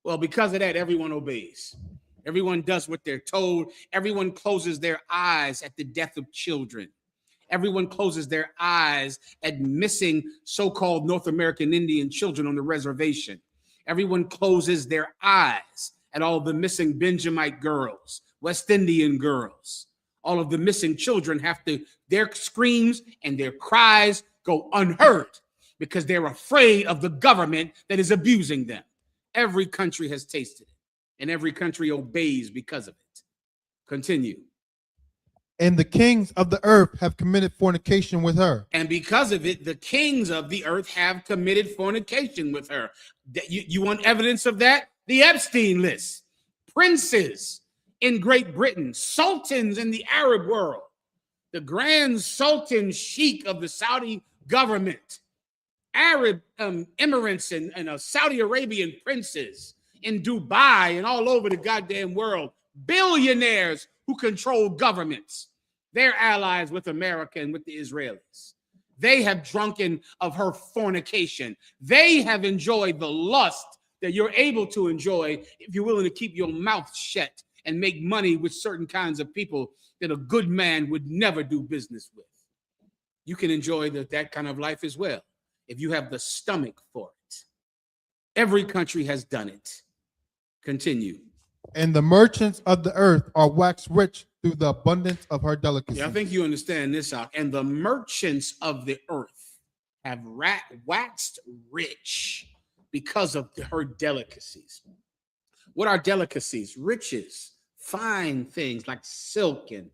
Well, because of that, everyone obeys. Everyone does what they're told. Everyone closes their eyes at the death of children. Everyone closes their eyes at missing so-called North American Indian children on the reservation. Everyone closes their eyes at all the missing Benjamite girls, West Indian girls. All of the missing children their screams and their cries go unheard because they're afraid of the government that is abusing them. Every country has tasted it, and every country obeys because of it. Continue. And the kings of the earth have committed fornication with her. And because of it, the kings of the earth have committed fornication with her. You want evidence of that? The Epstein list. Princes in Great Britain, sultans in the Arab world, the grand sultan sheikh of the Saudi government, Arab emirates and Saudi Arabian princes in Dubai and all over the goddamn world, billionaires who control governments. They're allies with America and with the Israelis. They have drunken of her fornication. They have enjoyed the lust that you're able to enjoy if you're willing to keep your mouth shut and make money with certain kinds of people that a good man would never do business with. You can enjoy that kind of life as well if you have the stomach for it. Every country has done it. Continue. And the merchants of the earth are waxed rich through the abundance of her delicacy. Yeah, I think you understand this out. And the merchants of the earth have waxed rich because of her delicacies. What are delicacies? Riches, fine things like silk and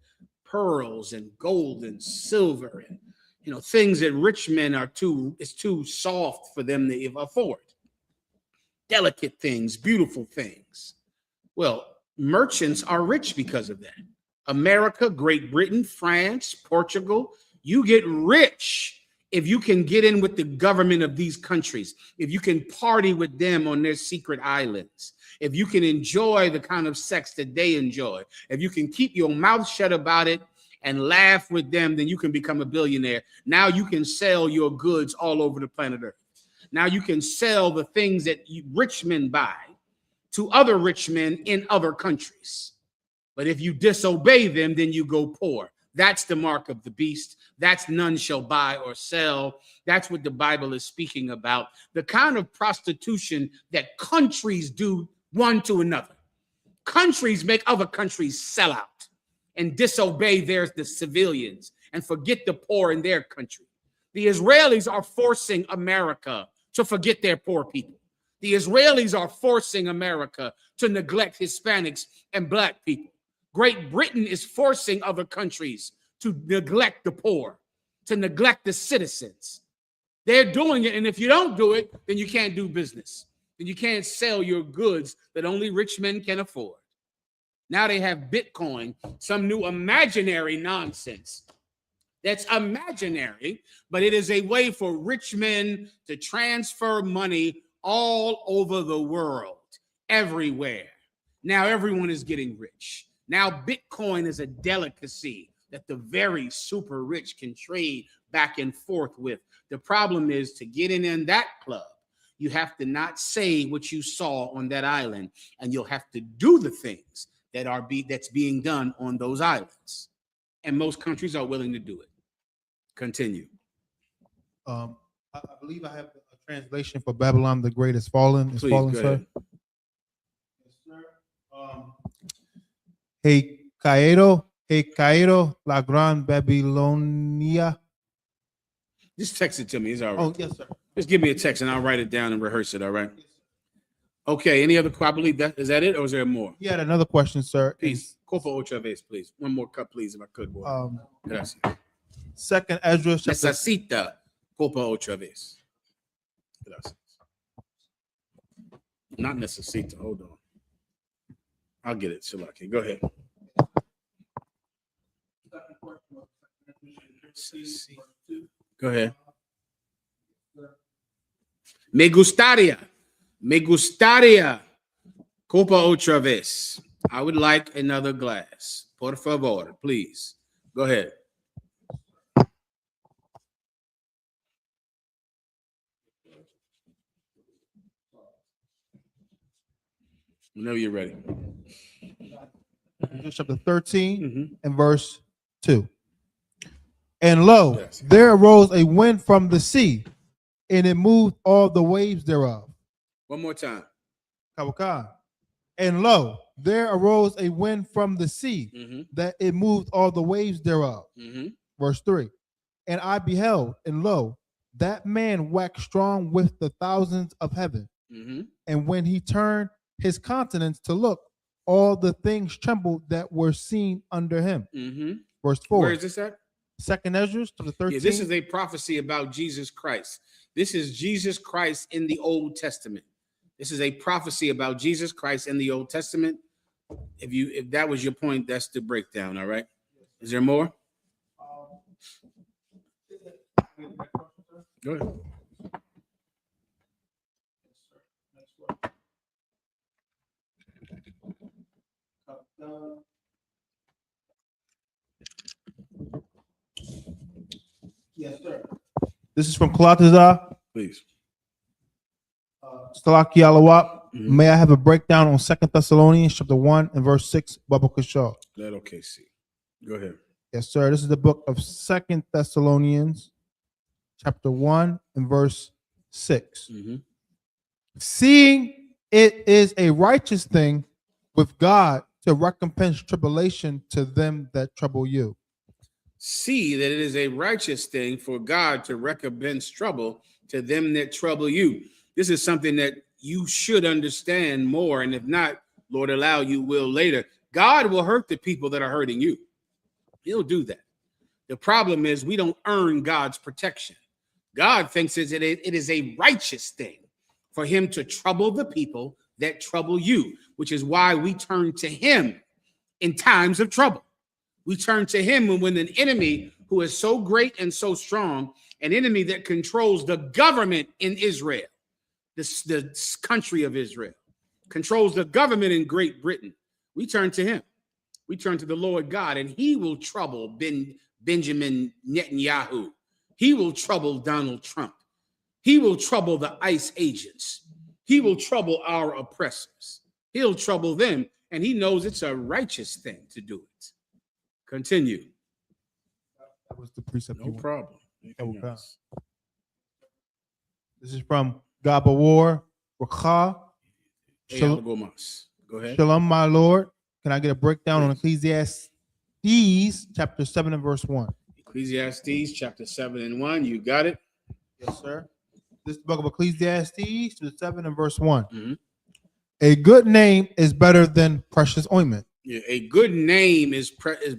pearls and gold and silver and things that rich men it's too soft for them to afford. Delicate things, beautiful things. Well, merchants are rich because of that. America, Great Britain, France, Portugal, you get rich if you can get in with the government of these countries, if you can party with them on their secret islands, if you can enjoy the kind of sex that they enjoy, if you can keep your mouth shut about it and laugh with them, then you can become a billionaire. Now you can sell your goods all over the planet Earth. Now you can sell the things that rich men buy to other rich men in other countries. But if you disobey them, then you go poor. That's the mark of the beast. That's none shall buy or sell. That's what the Bible is speaking about. The kind of prostitution that countries do one to another. Countries make other countries sell out and disobey the civilians and forget the poor in their country. The Israelis are forcing America to forget their poor people. The Israelis are forcing America to neglect Hispanics and Black people. Great Britain is forcing other countries to neglect the poor, to neglect the citizens. They're doing it, and if you don't do it, then you can't do business. Then you can't sell your goods that only rich men can afford. Now they have Bitcoin, some new imaginary nonsense. That's imaginary, but it is a way for rich men to transfer money all over the world, everywhere. Now everyone is getting rich. Now Bitcoin is a delicacy that the very super rich can trade back and forth with. The problem is to get in that club, you have to not say what you saw on that island, and you'll have to do the things that's being done on those islands. And most countries are willing to do it. Continue. I believe I have a translation for Babylon the Great is fallen. Is Please, fallen, go sir. ahead. Yes, sir. He caído la gran Babilonia. Just text it to me. It's all right. Oh, yes, sir. Just give me a text and I'll write it down and rehearse it. All right. Okay, any other? I believe that is that it, or is there more? He had another question, sir. Peace. Copa otra vez, please. One more cup, please, if I could. Boy. Gracias. Second Ezra chapter Necesita copa otra vez. Gracias. Not necesita. Hold on. I'll get it, Shalaki. Go ahead. Go ahead. Me gustaría copa otra vez. I would like another glass. Por favor, please. Go ahead. Whenever you're ready. chapter 13 Mhm. and verse 2. And lo, Yes. there arose a wind from the sea, and it moved all the waves thereof. One more time. Kawaka. And lo, there arose a wind from the sea, Mm-hmm. that it moved all the waves thereof. Mm-hmm. Verse 3. And I beheld, and lo, that man waxed strong with the thousands of heaven. Mm-hmm. And when he turned his countenance to look, all the things trembled that were seen under him. Mm-hmm. Verse 4. Where is this at? Second Ezra, chapter 13. Yeah, this is a prophecy about Jesus Christ. This is Jesus Christ in the Old Testament. This is a prophecy about Jesus Christ in the Old Testament. If that was your point, that's the breakdown. All right. Is there more? Go ahead. Yes, sir. This is from Kalataza, Please. Stalaki Alawap. Mhm. May I have a breakdown on 2 Thessalonians chapter 1 and verse 6, Baba Kashaw? Let OKC. Go ahead. Yes, sir. This is the book of 2 Thessalonians chapter 1 and verse 6. Mm-hmm. Seeing it is a righteous thing with God to recompense tribulation to them that trouble you. See that it is a righteous thing for God to recompense trouble to them that trouble you. This is something that you should understand more. And if not, Lord allow, you will later. God will hurt the people that are hurting you. He'll do that. The problem is we don't earn God's protection. God thinks it is a righteous thing for him to trouble the people that trouble you, which is why we turn to him in times of trouble. We turn to him when an enemy who is so great and so strong, an enemy that controls the government in Israel, the country of Israel, controls the government in Great Britain. We turn to him. We turn to the Lord God, and he will trouble Benjamin Netanyahu. He will trouble Donald Trump. He will trouble the ICE agents. He will trouble our oppressors. He'll trouble them, and he knows it's a righteous thing to do it. Continue. That was the precept. No problem. Anything Okay. else? This is from Gabawar Rakha. Hey, Shal- Gomas. Go ahead. Shalom, my Lord. Can I get a breakdown on Ecclesiastes chapter 7 and verse 1? Ecclesiastes chapter 7 and 1. You got it? Yes, sir. This book of Ecclesiastes chapter 7 and verse 1. Mhm. A good name is better than precious ointment. Yeah, a good name is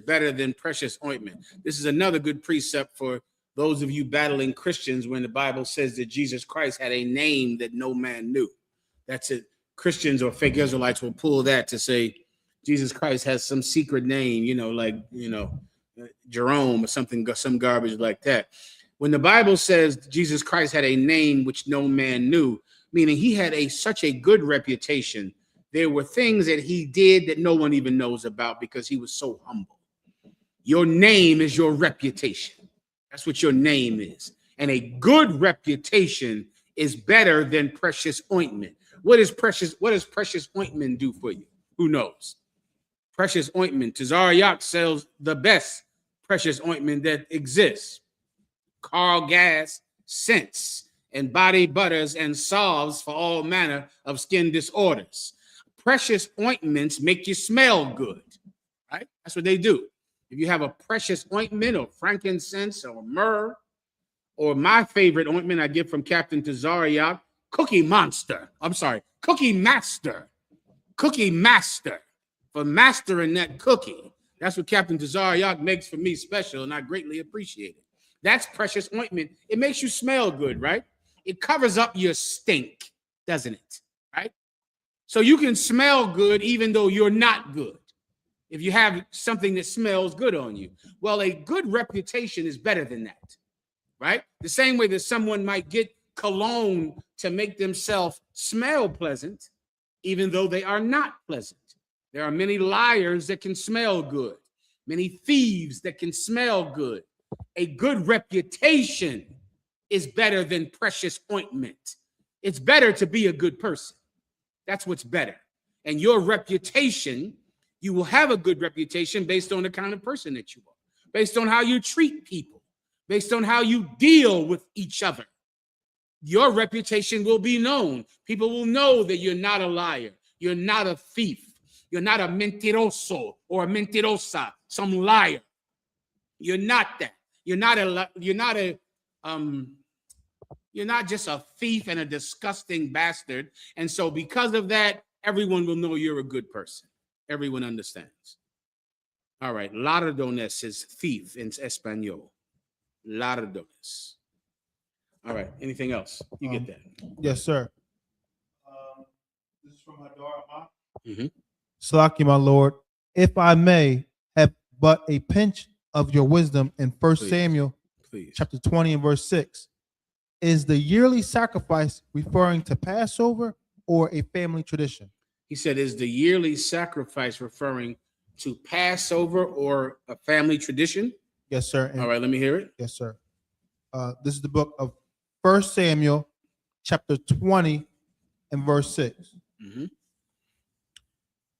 better than precious ointment. This is another good precept for those of you battling Christians when the Bible says that Jesus Christ had a name that no man knew. That's it. Christians or fake Israelites will pull that to say Jesus Christ has some secret name, Jerome or something, some garbage like that. When the Bible says Jesus Christ had a name which no man knew, meaning he had such a good reputation, there were things that he did that no one even knows about because he was so humble. Your name is your reputation. That's what your name is. And a good reputation is better than precious ointment. What does precious ointment do for you? Who knows? Precious ointment. Tazariak sells the best precious ointment that exists. Carl Gas scents and body butters and salves for all manner of skin disorders. Precious ointments make you smell good, right? That's what they do. If you have a precious ointment or frankincense or myrrh, or my favorite ointment I get from Captain Tazariak, Cookie Monster. I'm sorry, Cookie Master. Cookie Master. For mastering that cookie. That's what Captain Tazariak makes for me special, and I greatly appreciate it. That's precious ointment. It makes you smell good, right? It covers up your stink, doesn't it? Right? So you can smell good even though you're not good. If you have something that smells good on you. Well, a good reputation is better than that, right? The same way that someone might get cologne to make themselves smell pleasant, even though they are not pleasant. There are many liars that can smell good, many thieves that can smell good. A good reputation is better than precious ointment. It's better to be a good person. That's what's better. And your reputation, you will have a good reputation based on the kind of person that you are, based on how you treat people, based on how you deal with each other. Your reputation will be known. People will know that you're not a liar. You're not a thief. You're not a mentiroso or a mentirosa, some liar. You're not that. You're not just a thief and a disgusting bastard. And so because of that, everyone will know you're a good person. Everyone understands. All right. Ladrones is thief in Espanol. Ladrones. All right. Anything else? You get that? Yes, sir. This is from Hadar. Mm-hmm. Salaki, my Lord, if I may have but a pinch of your wisdom in 1 Samuel chapter 20 and verse 6. Is the yearly sacrifice referring to Passover or a family tradition? He said, is the yearly sacrifice referring to Passover or a family tradition? Yes, sir. All right, let me hear it. Yes, sir. This is the book of 1 Samuel chapter 20 and verse 6. Mm-hmm.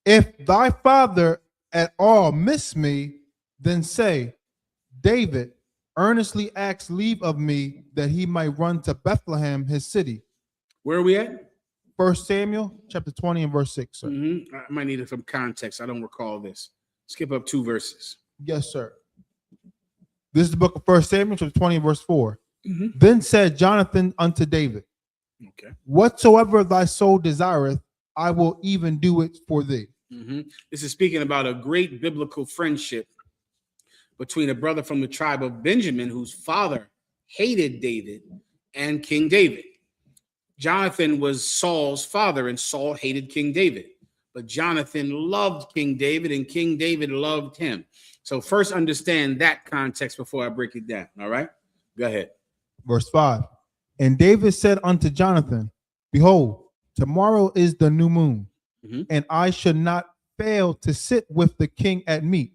If thy father at all miss me, then say, David earnestly asked leave of me that he might run to Bethlehem, his city. Where are we at? 1 Samuel chapter 20 and verse 6, sir. Mm-hmm. I might need it from context. I don't recall this. Skip up 2 verses. Yes, sir. This is the book of 1 Samuel chapter 20 and verse 4. Mm-hmm. Then said Jonathan unto David, Okay. whatsoever thy soul desireth, I will even do it for thee. Mm-hmm. This is speaking about a great biblical friendship between a brother from the tribe of Benjamin whose father hated David and King David. Jonathan was Saul's father, and Saul hated King David. But Jonathan loved King David, and King David loved him. So first understand that context before I break it down. All right? Go ahead. Verse 5. And David said unto Jonathan, behold, tomorrow is the new moon, and I should not fail to sit with the king at meat.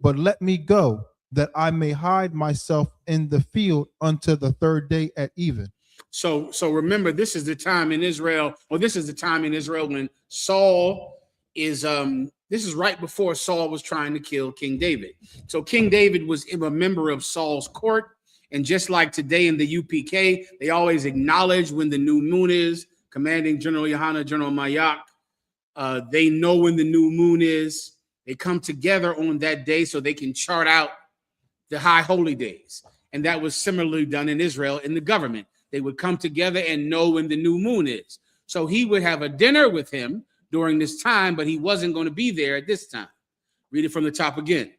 But let me go, that I may hide myself in the field until the 3rd day at even. So remember, this is the time in Israel, when Saul is, this is right before Saul was trying to kill King David. So King David was a member of Saul's court. And just like today in the U.P.K, they always acknowledge when the new moon is. Commanding General YAHANNA, General Mayak, they know when the new moon is. They come together on that day so they can chart out the high holy days. And that was similarly done in Israel in the government. They would come together and know when the new moon is. So he would have a dinner with him during this time, but he wasn't going to be there at this time. Read it from the top again.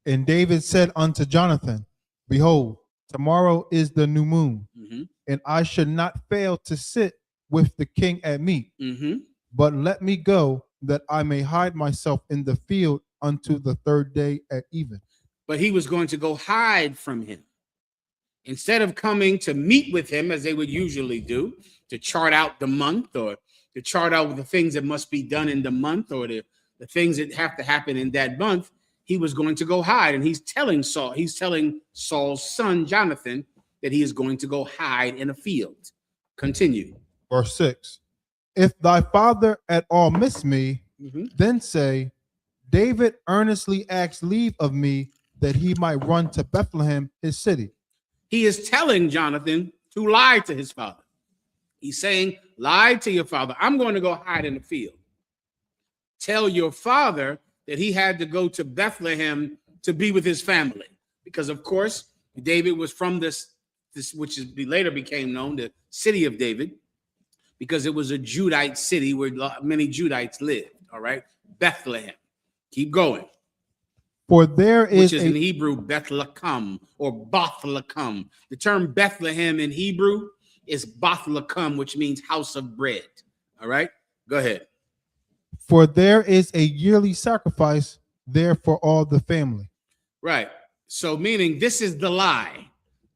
And David said unto Jonathan, behold, tomorrow is the new moon, and I should not fail to sit with the king at meat. But let me go, that I may hide myself in the field unto the 3rd day at even. But he was going to go hide from him. Instead of coming to meet with him, as they would usually do, to chart out the month or to chart out the things that must be done in the month or the things that have to happen in that month, he was going to go hide. And he's telling Saul's son, Jonathan, that he is going to go hide in a field. Continue. Verse 6. If thy father at all miss me, then say, David earnestly asked leave of me that he might run to Bethlehem, his city. He is telling Jonathan to lie to his father. He's saying, lie to your father. I'm going to go hide in the field. Tell your father that he had to go to Bethlehem to be with his family. Because, of course, David was from this which later became known, the city of David. because it was a Judite city where many Judites lived. All right, Bethlehem. Keep going. For there is Which is in Hebrew Bethlehem or Bethlehem. The term Bethlehem in Hebrew is Bethlehem, which means house of bread. All right, go ahead. For there is a yearly sacrifice there for all the family. Right. So meaning this is the lie.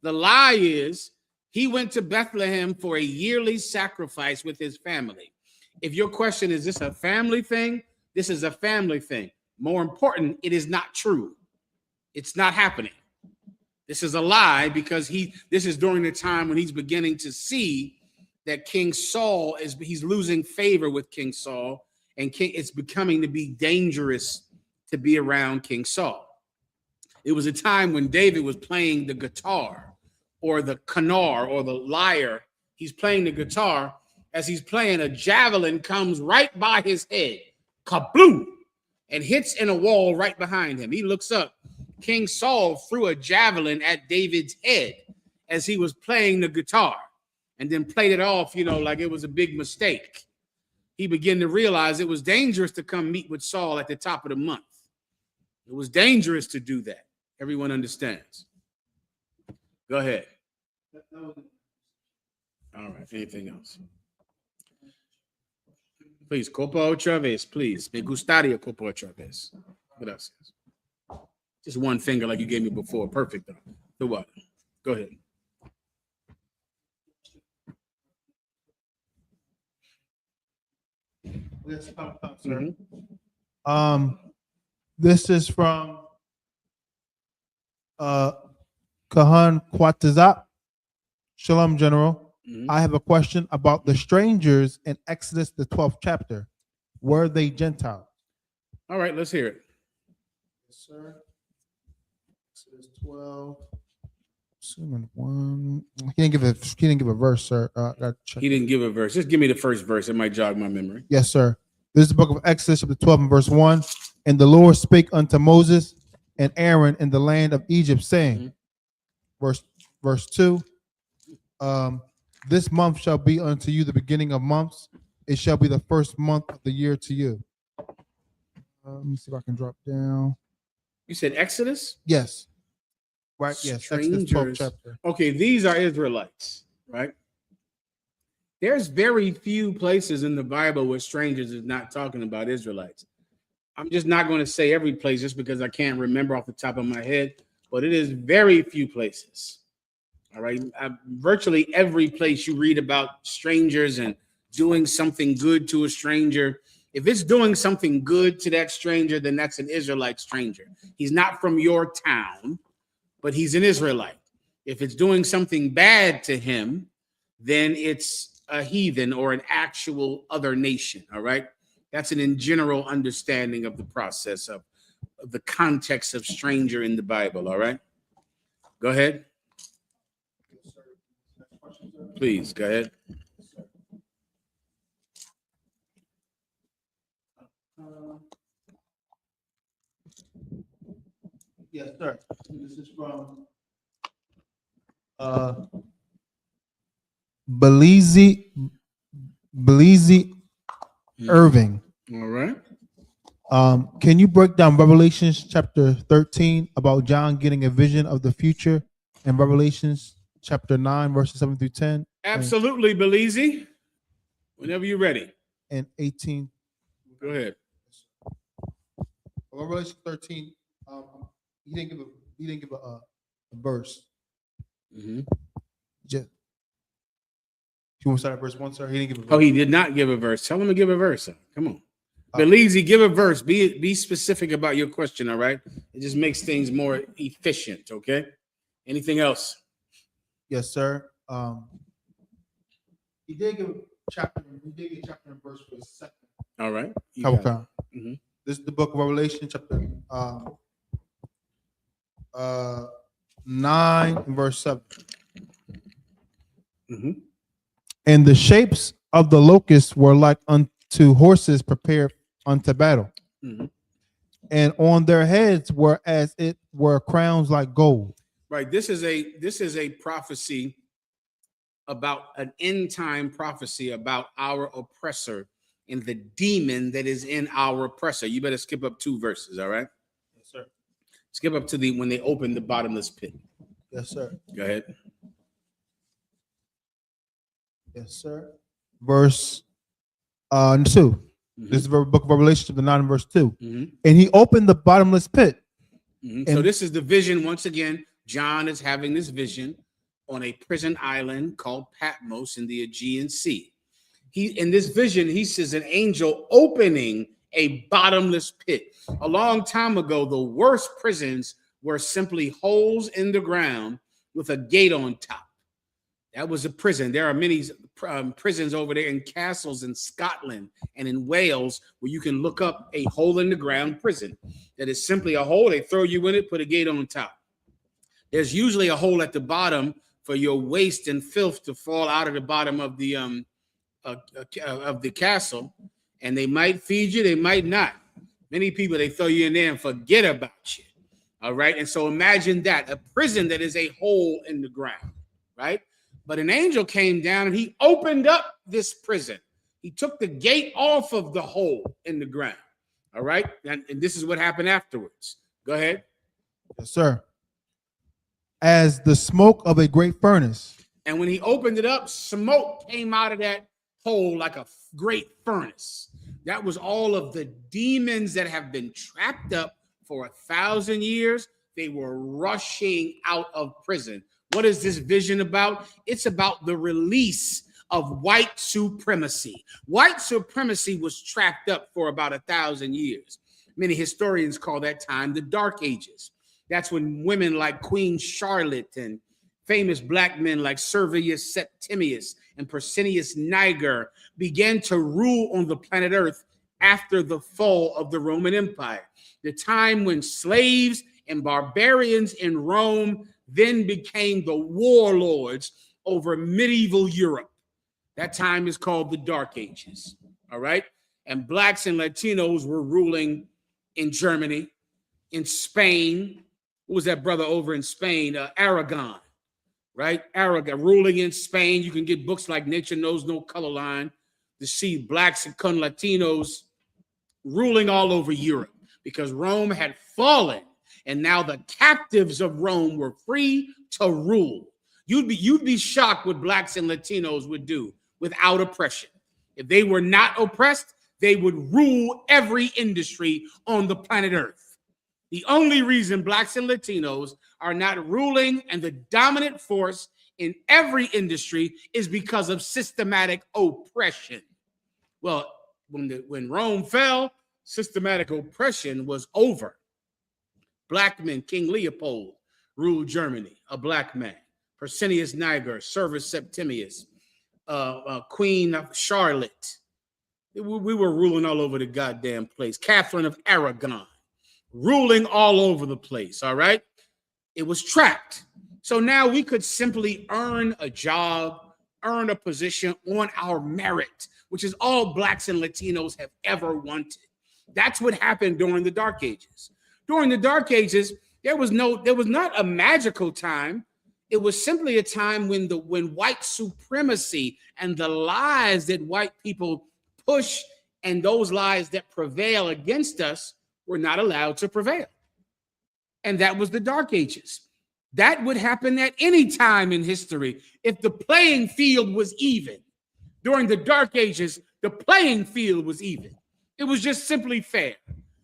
The lie is he went to Bethlehem for a yearly sacrifice with his family. If your question is this a family thing? This is a family thing. More important, it is not true. It's not happening. This is a lie because this is during the time when he's beginning to see that King Saul he's losing favor with King Saul, and it's becoming to be dangerous to be around King Saul. It was a time when David was playing the guitar or the kanar or the lyre. He's playing the guitar. As he's playing, a javelin comes right by his head, kabloom, and hits in a wall right behind him. He looks up. King Saul threw a javelin at David's head as he was playing the guitar and then played it off, like it was a big mistake. He began to realize it was dangerous to come meet with Saul at the top of the month. It was dangerous to do that. Everyone understands. Go ahead. All right. Anything else? Please, copa otra vez, please. Me gustaría copa otra vez. Gracias. Just one finger like you gave me before. Perfect, though. The what? Go ahead. This is from Kahan Kwatazap. Shalom, General. I have a question about the strangers in Exodus, the 12th chapter. Were they Gentiles? All right, let's hear it. Yes, sir. Exodus 12. Assuming one. He didn't give a verse, sir. He didn't give a verse. Just give me the first verse. It might jog my memory. Yes, sir. This is the book of Exodus, chapter 12, and verse 1. And the Lord spake unto Moses and Aaron in the land of Egypt, saying, verse 2, this month shall be unto you the beginning of months. It shall be the first month of the year to you. Let me see if I can drop down. You said Exodus? Yes. Right, yes. Exodus 12th chapter. Okay, these are Israelites, right? There's very few places in the Bible where strangers is not talking about Israelites. I'm just not going to say every place just because I can't remember off the top of my head, but it is very few places. All right. Virtually every place you read about strangers and doing something good to a stranger. If it's doing something good to that stranger, then that's an Israelite stranger. He's not from your town, but he's an Israelite. If it's doing something bad to him, then it's a heathen or an actual other nation. All right. That's an in general understanding of the process of the context of stranger in the Bible. All right. Go ahead. Please, go ahead. Yes, sir. This is from Belize Irving. All right. Can you break down Revelations chapter 13 about John getting a vision of the future and Revelations chapter 9 verses 7 through 10? Absolutely, Belize. Whenever you're ready. And 18. Go ahead. Revelation 13. He didn't give a verse. Just, you want to start at verse 1, sir? He didn't give a verse. Oh, he did not give a verse. Tell him to give a verse. Come on. Belize, give a verse. Be specific about your question, all right? It just makes things more efficient, okay? Anything else? Yes, sir. He did give a chapter. He did give a chapter and verse for the second. All right. This is the book of Revelation, chapter 9 and verse 7. And the shapes of the locusts were like unto horses prepared unto battle. And on their heads were as it were crowns like gold. Right. This is a prophecy about an end time prophecy about our oppressor and the demon that is in our oppressor. You better skip up 2 verses, all right? Yes, sir. Skip up to when they open the bottomless pit. Yes, sir. Go ahead. Yes, sir. Verse 2. This is the book of Revelation, chapter 9, and verse 2. Mhm. And he opened the bottomless pit. So this is the vision. Once again, John is having this vision on a prison island called Patmos in the Aegean Sea. In this vision, he sees an angel opening a bottomless pit. A long time ago, the worst prisons were simply holes in the ground with a gate on top. That was a prison. There are many prisons over there in castles in Scotland and in Wales where you can look up a hole in the ground prison. That is simply a hole. They throw you in it, put a gate on top. There's usually a hole at the bottom for your waste and filth to fall out of the bottom of the castle, and they might feed you, they might not. Many people, they throw you in there and forget about you. All right, and so imagine that, a prison that is a hole in the ground, right? But an angel came down and he opened up this prison. He took the gate off of the hole in the ground. All right, and this is what happened afterwards. Go ahead. Yes, sir. As the smoke of a great furnace. And when he opened it up, smoke came out of that hole like a great furnace. That was all of the demons that have been trapped up for 1,000 years. They were rushing out of prison. What is this vision about? It's about the release of white supremacy. White supremacy was trapped up for about 1,000 years. Many historians call that time the Dark Ages. That's when women like Queen Charlotte and famous black men like Servius Septimius and Persinius Niger began to rule on the planet Earth after the fall of the Roman Empire. The time when slaves and barbarians in Rome then became the warlords over medieval Europe. That time is called the Dark Ages, all right? And blacks and Latinos were ruling in Germany, in Spain. Who was that brother over in Spain? Aragon, right? Aragon, ruling in Spain. You can get books like Nature Knows No Color Line to see blacks and Latinos ruling all over Europe because Rome had fallen. And now the captives of Rome were free to rule. You'd be shocked what blacks and Latinos would do without oppression. If they were not oppressed, they would rule every industry on the planet Earth. The only reason blacks and Latinos are not ruling and the dominant force in every industry is because of systematic oppression. Well, when Rome fell, systematic oppression was over. Black men, King Leopold ruled Germany, a black man. Persinius Niger, Servius Septimius, Queen Charlotte. We were ruling all over the goddamn place. Catherine of Aragon, ruling all over the place, all right? It was trapped. So now we could simply earn a job, earn a position on our merit, which is all blacks and Latinos have ever wanted. That's what happened during the Dark Ages. During the Dark Ages, there was not a magical time. It was simply a time when white supremacy and the lies that white people push and those lies that prevail against us were not allowed to prevail. And that was the Dark Ages. That would happen at any time in history if the playing field was even. During the Dark Ages, the playing field was even. It was just simply fair.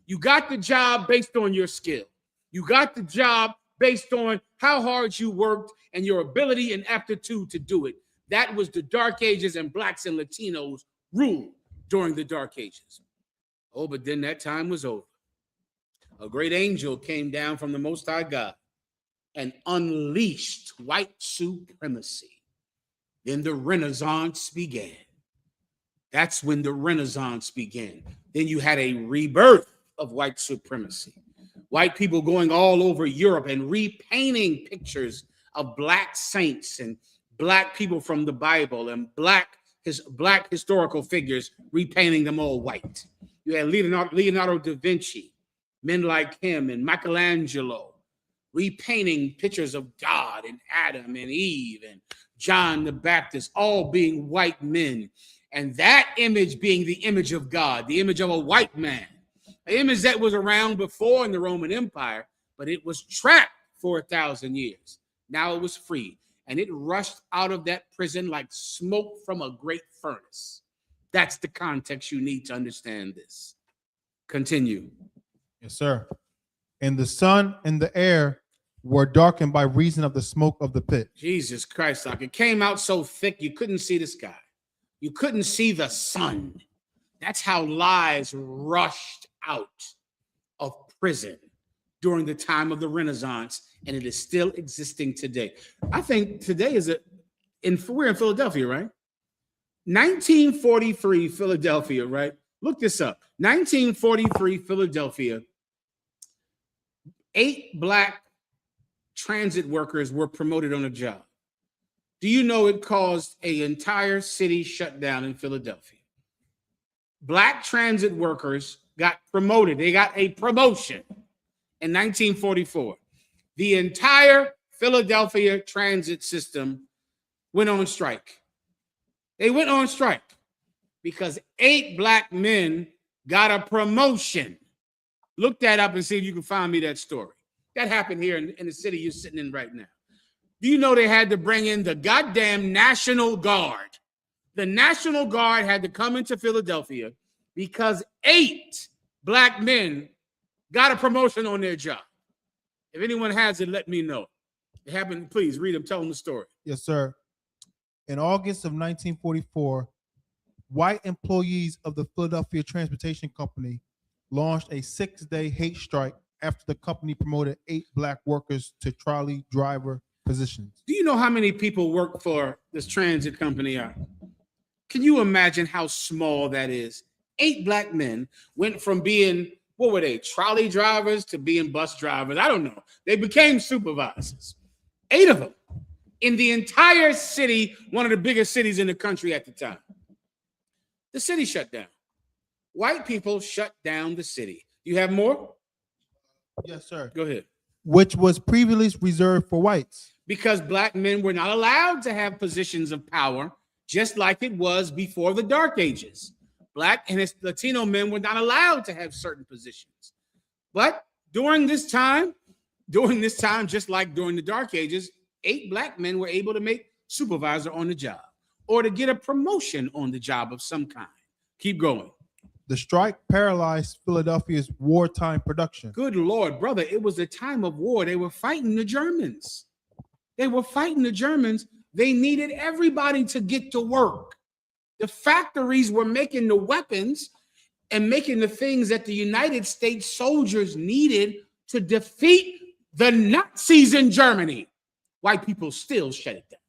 You got the job based on your skill. You got the job based on how hard you worked and your ability and aptitude to do it. That was the Dark Ages, and blacks and Latinos ruled during the Dark Ages. Oh, but then that time was over. A great angel came down from the Most High God and unleashed white supremacy. Then the Renaissance began. That's when the Renaissance began. Then you had a rebirth of white supremacy. White people going all over Europe and repainting pictures of black saints and black people from the Bible and black historical figures, repainting them all white. You had Leonardo da Vinci, men like him, and Michelangelo, repainting pictures of God and Adam and Eve, and John the Baptist, all being white men. And that image being the image of God, the image of a white man, an image that was around before in the Roman Empire, but it was trapped for 1,000 years. Now it was free. And it rushed out of that prison like smoke from a great furnace. That's the context you need to understand this. Continue. Yes, sir. And the sun and the air were darkened by reason of the smoke of the pit. Jesus Christ, like it came out so thick you couldn't see the sky. You couldn't see the sun. That's how lies rushed out of prison during the time of the Renaissance, and it is still existing today. I think today we're in Philadelphia, right? 1943 Philadelphia, right? Look this up. 1943 Philadelphia, 8 black transit workers were promoted on a job. Do you know it caused an entire city shut down in Philadelphia? Black transit workers got promoted. They got a promotion in 1944. The entire Philadelphia transit system went on strike. They went on strike because 8 black men got a promotion. Look that up and see if you can find me that story. That happened here in the city you're sitting in right now. Do you know they had to bring in the goddamn National Guard? The National Guard had to come into Philadelphia because 8 black men got a promotion on their job. If anyone has it, let me know. It happened. Please read them. Tell them the story. Yes, sir. In August of 1944, white employees of the Philadelphia Transportation Company launched a 6-day hate strike after the company promoted 8 black workers to trolley driver positions. Do you know how many people work for this transit company? Can you imagine how small that is? 8 black men went from being, what were they, trolley drivers to being bus drivers? I don't know. They became supervisors. 8 of them in the entire city, one of the biggest cities in the country at the time. The city shut down. White people shut down the city. You have more? Yes, sir. Go ahead. Which was previously reserved for whites. Because black men were not allowed to have positions of power, just like it was before the Dark Ages. Black and Latino men were not allowed to have certain positions. But during this time, just like during the Dark Ages, 8 black men were able to make supervisor on the job or to get a promotion on the job of some kind. Keep going. The strike paralyzed Philadelphia's wartime production. Good Lord, brother, it was a time of war. They were fighting the Germans. They needed everybody to get to work. The factories were making the weapons and making the things that the United States soldiers needed to defeat the Nazis in Germany. White people still shut it down.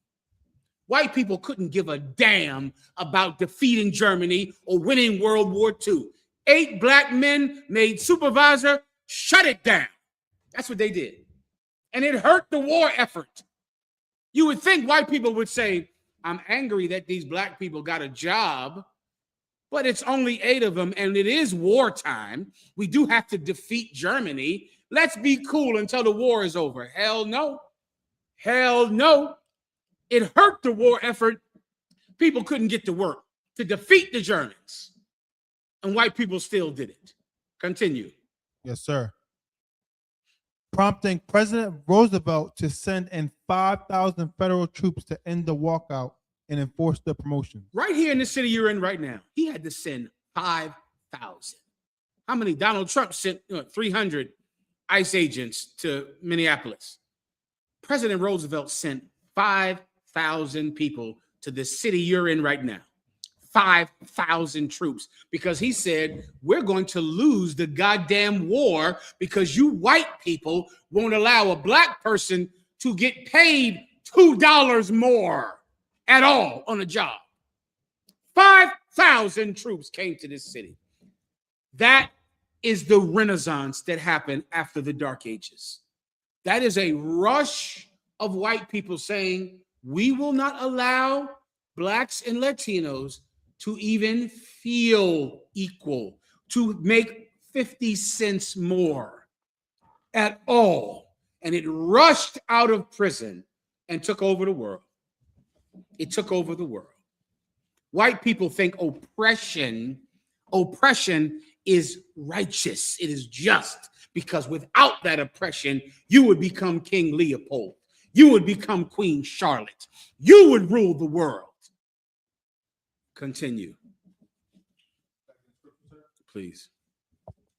White people couldn't give a damn about defeating Germany or winning World War II. 8 black men made supervisor, shut it down. That's what they did. And it hurt the war effort. You would think white people would say, I'm angry that these black people got a job, but it's only 8 of them, and it is wartime. We do have to defeat Germany. Let's be cool until the war is over. Hell no. Hell no. It hurt the war effort. People couldn't get to work to defeat the Germans, and white people still did it. Continue. Yes, sir. Prompting President Roosevelt to send in 5,000 federal troops to end the walkout and enforce the promotions. Right here in the city you're in right now, he had to send 5,000. How many? Donald Trump sent 300 ICE agents to Minneapolis. President Roosevelt sent 5,000 people to the city you're in right now. 5,000 troops, because he said, we're going to lose the goddamn war because you white people won't allow a black person to get paid $2 more at all on a job. 5,000 troops came to this city. That is the Renaissance that happened after the Dark Ages. That is a rush of white people saying, we will not allow blacks and Latinos to even feel equal, to make 50 cents more at all. And it rushed out of prison and took over the world. It took over the world. White people think oppression is righteous. It is just, because without that oppression, you would become King Leopold. You would become Queen Charlotte. You would rule the world. Continue. Please.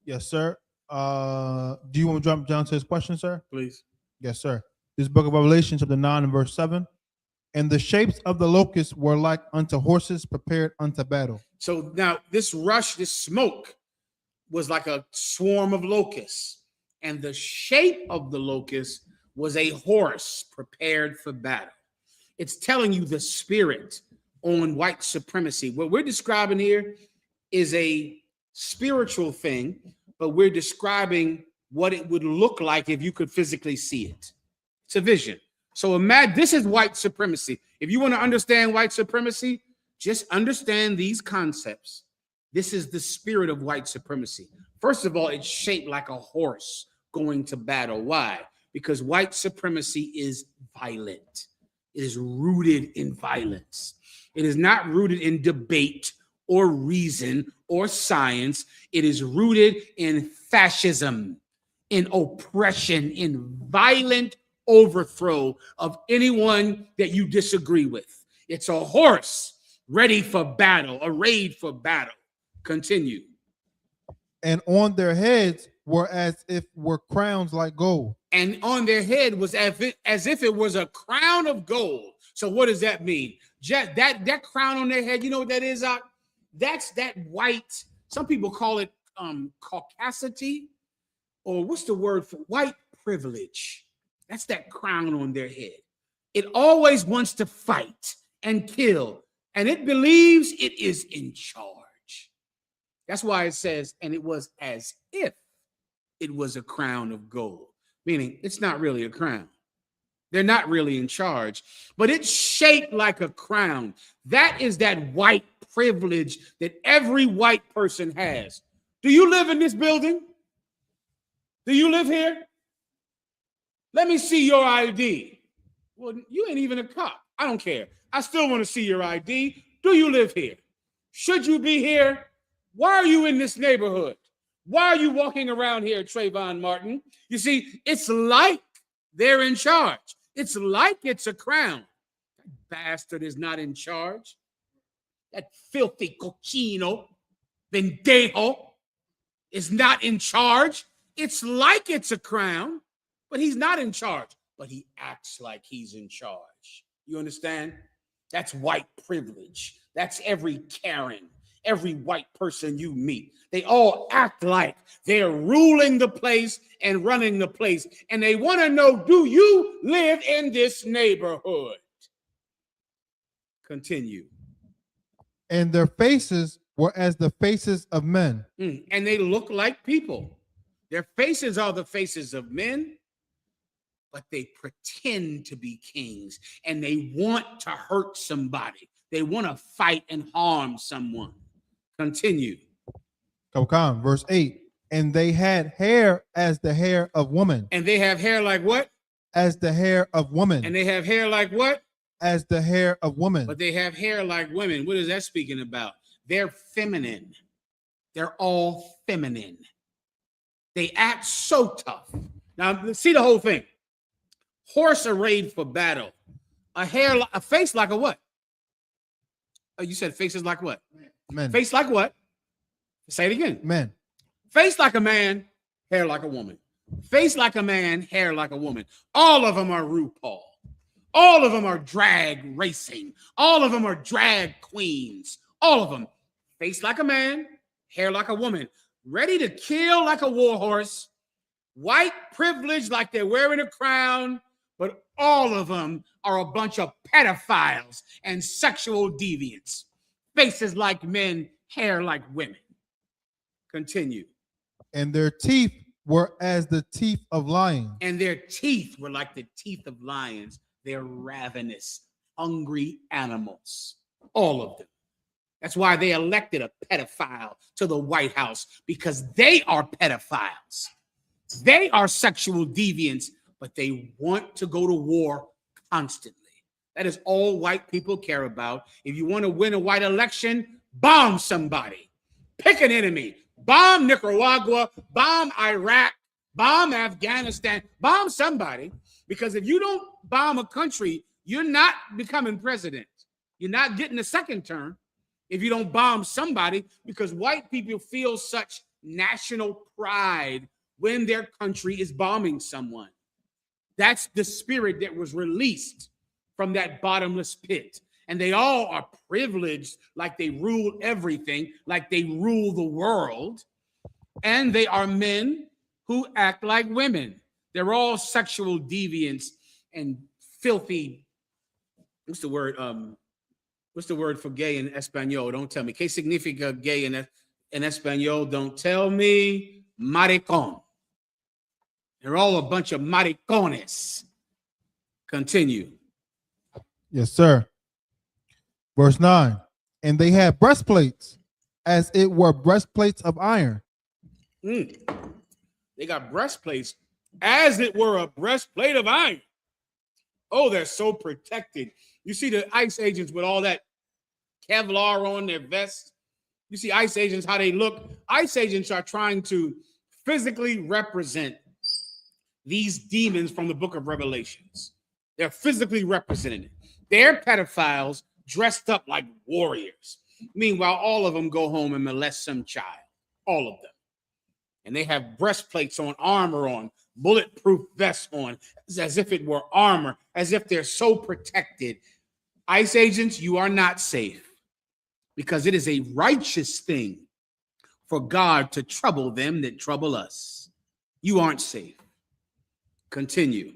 Yes, sir. Do you want to jump down to his question, sir? Please. Yes, sir. This book of Revelation, chapter 9 and verse 7. And the shapes of the locusts were like unto horses prepared unto battle. So now this smoke was like a swarm of locusts. And the shape of the locust was a horse prepared for battle. It's telling you the spirit on white supremacy. What we're describing here is a spiritual thing, but we're describing what it would look like if you could physically see it. It's a vision. So imagine this is white supremacy. If you want to understand white supremacy, just understand these concepts. This is the spirit of white supremacy. First of all, it's shaped like a horse going to battle. Why? Because white supremacy is violent. It is rooted in violence. It is not rooted in debate or reason or science. It is rooted in fascism, in oppression, in violent overthrow of anyone that you disagree with. It's a horse ready for battle, arrayed for battle. Continue. And on their heads were as if were crowns like gold. And on their head was as if it was a crown of gold. So what does that mean? That crown on their head, you know what that is? That's that white, some people call it caucasity, or what's the word for white privilege? That's that crown on their head. It always wants to fight and kill, and it believes it is in charge. That's why it says, and it was as if it was a crown of gold, meaning it's not really a crown. They're not really in charge, but it's shaped like a crown. That is that white privilege that every white person has. Do you live in this building? Do you live here? Let me see your ID. Well, you ain't even a cop. I don't care. I still want to see your ID. Do you live here? Should you be here? Why are you in this neighborhood? Why are you walking around here, Trayvon Martin? You see, it's like they're in charge. It's like it's a crown. That bastard is not in charge. That filthy cochino, pendejo, is not in charge. It's like it's a crown, but he's not in charge. But he acts like he's in charge. You understand? That's white privilege. That's every Karen, every white person you meet. They all act like they're ruling the place and running the place. And they want to know, do you live in this neighborhood? Continue. And their faces were as the faces of men. And they look like people. Their faces are the faces of men, but they pretend to be kings, and they want to hurt somebody. They want to fight and harm someone. Continue. Come, verse 8. And they had hair as the hair of woman. And they have hair like what? As the hair of woman. And they have hair like what? As the hair of woman. But they have hair like women. What is that speaking about? They're feminine. They're all feminine. They act so tough. Now, let's see the whole thing. Horse arrayed for battle. A face like a what? Oh, you said faces like what? Men. Face like what? Say it again. Men. Face like a man, hair like a woman. Face like a man, hair like a woman. All of them are RuPaul. All of them are drag racing. All of them are drag queens. All of them. Face like a man, hair like a woman. Ready to kill like a war horse. White privilege like they're wearing a crown. But all of them are a bunch of pedophiles and sexual deviants. Faces like men, hair like women. Continue. And their teeth were as the teeth of lions. And their teeth were like the teeth of lions. They're ravenous, hungry animals. All of them. That's why they elected a pedophile to the White House, because they are pedophiles. They are sexual deviants, but they want to go to war constantly. That is all white people care about. If you want to win a white election, bomb somebody. Pick an enemy. Bomb Nicaragua, bomb Iraq, bomb Afghanistan, bomb somebody. Because if you don't bomb a country, you're not becoming president. You're not getting a second term if you don't bomb somebody, because white people feel such national pride when their country is bombing someone. That's the spirit that was released from that bottomless pit. And they all are privileged, like they rule everything, like they rule the world. And they are men who act like women. They're all sexual deviants and filthy. What's the word? What's the word for gay in Espanol? Don't tell me. ¿Qué significa gay in Espanol? Don't tell me. Maricón. They're all a bunch of maricones. Continue. Yes, sir. Verse 9. And they had breastplates, as it were breastplates of iron. They got breastplates, as it were a breastplate of iron. Oh, they're so protected. You see the ICE agents with all that Kevlar on their vests. You see ICE agents, how they look. ICE agents are trying to physically represent these demons from the book of Revelations. They're physically represented. They're pedophiles dressed up like warriors. Meanwhile, all of them go home and molest some child. All of them. And they have breastplates on, armor on, bulletproof vests on, as if it were armor, as if they're so protected. ICE agents, you are not safe, because it is a righteous thing for God to trouble them that trouble us. You aren't safe. Continue.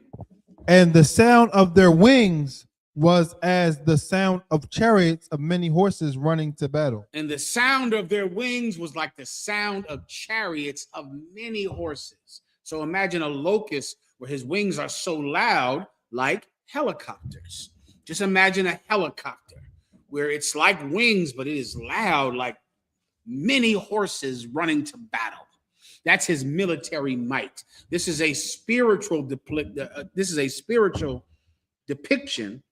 And the sound of their wings was as the sound of chariots of many horses running to battle. And the sound of their wings was like the sound of chariots of many horses. So imagine a locust where his wings are so loud, like helicopters. Just imagine a helicopter where it's like wings, but it is loud, like many horses running to battle. That's his military might. This is a spiritual depiction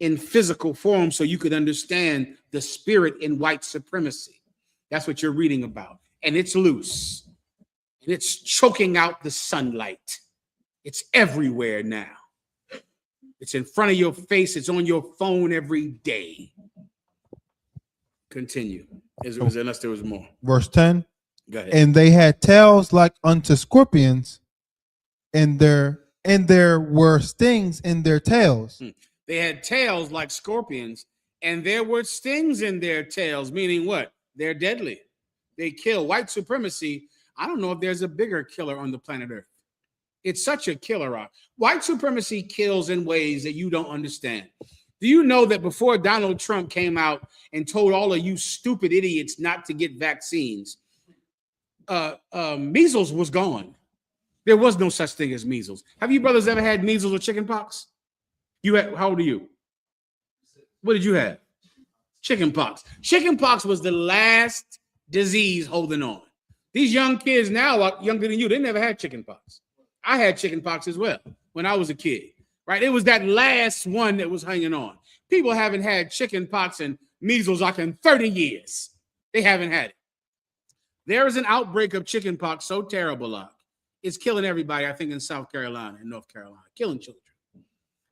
in physical form, so you could understand the spirit in white supremacy. That's what you're reading about. And it's loose. And it's choking out the sunlight. It's everywhere now. It's in front of your face. It's on your phone every day. Continue. Unless there was more. Verse 10. Go ahead. And they had tails like unto scorpions, and there were stings in their tails. They had tails like scorpions, and there were stings in their tails, meaning what? They're deadly. They kill. White supremacy, I don't know if there's a bigger killer on the planet Earth. It's such a killer rock. White supremacy kills in ways that you don't understand. Do you know that before Donald Trump came out and told all of you stupid idiots not to get vaccines, measles was gone. There was no such thing as measles. Have you brothers ever had measles or chicken pox? How old are you? What did you have? Chicken pox. Chicken pox was the last disease holding on. These young kids now are younger than you. They never had chicken pox. I had chicken pox as well when I was a kid, right? It was that last one that was hanging on. People haven't had chicken pox and measles like in 30 years. They haven't had it. There is an outbreak of chicken pox so terrible, it's killing everybody, I think, in South Carolina and North Carolina, killing children.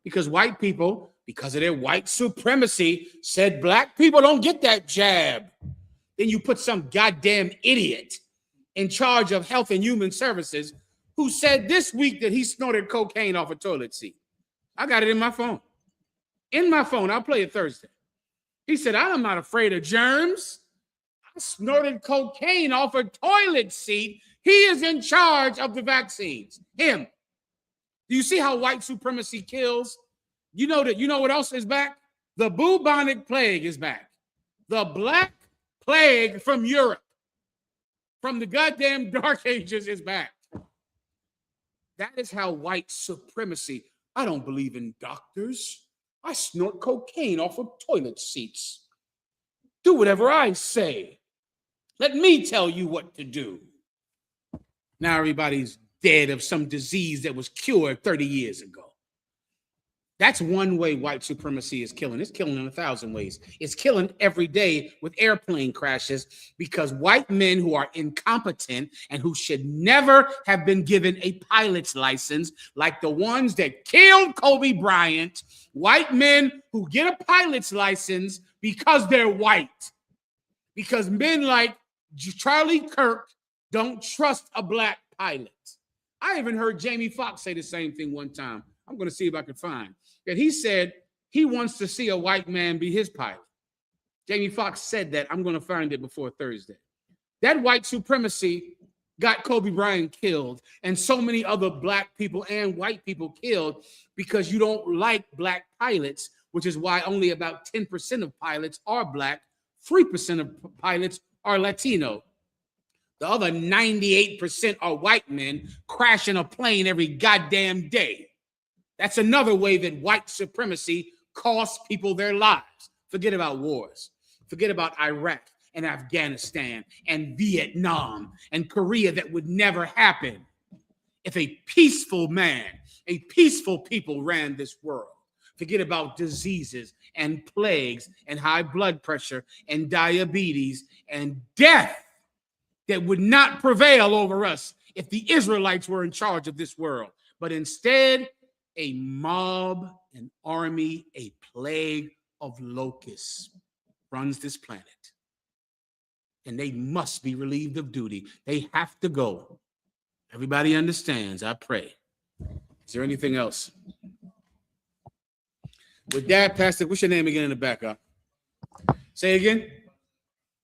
Because white people, because of their white supremacy, said black people don't get that jab. Then you put some goddamn idiot in charge of Health and Human Services who said this week that he snorted cocaine off a toilet seat. I got it in my phone. In my phone. I'll play it Thursday. He said, I'm not afraid of germs. I snorted cocaine off a toilet seat. He is in charge of the vaccines. Him. Do you see how white supremacy kills? You know what else is back? The bubonic plague is back. The black plague from Europe, from the goddamn Dark Ages, is back. That is how white supremacy. I don't believe in doctors. I snort cocaine off of toilet seats. Do whatever I say. Let me tell you what to do. Now everybody's dead of some disease that was cured 30 years ago. That's one way white supremacy is killing. It's killing in 1,000 ways. It's killing every day with airplane crashes because white men who are incompetent and who should never have been given a pilot's license, like the ones that killed Kobe Bryant, white men who get a pilot's license because they're white. Because men like Charlie Kirk don't trust a black pilot. I even heard Jamie Foxx say the same thing one time. I'm going to see if I can find that. He said he wants to see a white man be his pilot. Jamie Foxx said that. I'm going to find it before Thursday. That white supremacy got Kobe Bryant killed and so many other black people and white people killed because you don't like black pilots, which is why only about 10% of pilots are black, 3% of pilots are Latino. The other 98% are white men crashing a plane every goddamn day. That's another way that white supremacy costs people their lives. Forget about wars. Forget about Iraq and Afghanistan and Vietnam and Korea. That would never happen if a peaceful man, a peaceful people ran this world. Forget about diseases and plagues and high blood pressure and diabetes and death that would not prevail over us if the Israelites were in charge of this world. But instead, a mob, an army, a plague of locusts runs this planet. And they must be relieved of duty. They have to go. Everybody understands, I pray. Is there anything else? With that, Pastor, what's your name again in the back? Say again.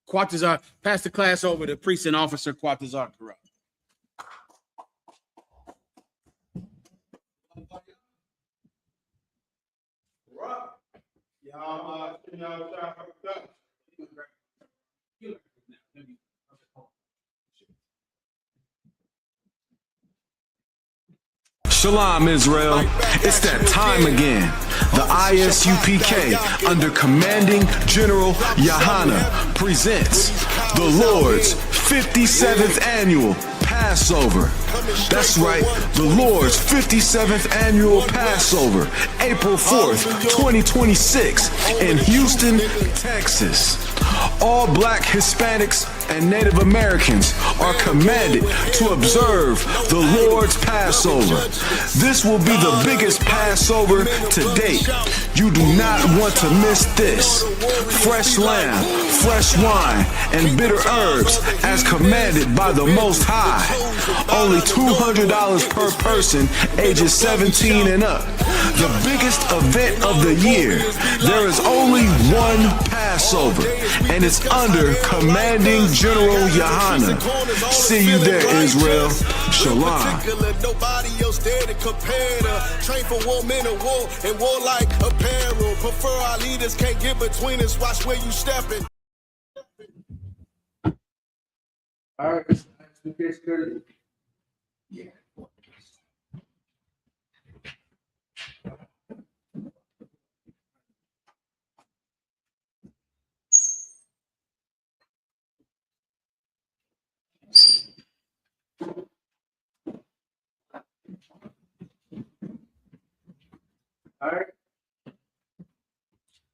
Quatazar, pass the class over to Priest and Officer Quatazar Corrupt. Shalom, Israel. It's that time again. The I.S.U.P.K. under Commanding General YAHANNA presents the Lord's 57th Annual Passover. That's right, the Lord's 57th Annual Passover, April 4th, 2026 in Houston, Texas. All black Hispanics and Native Americans are commanded to observe the Lord's Passover. This will be the biggest Passover to date. You do not want to miss this. Fresh lamb, fresh wine, and bitter herbs as commanded by the Most High. Only $200 per person ages 17 and up. The biggest event of the year. There is only one Passover, and it's under Commanding General YAHANNA. See you there, Israel. Shalom. Nobody else there to compare to. Train for war, men of war, and war like apparel. Prefer our leaders, can't get between us. Watch where you stepping. All right. Yeah. All right.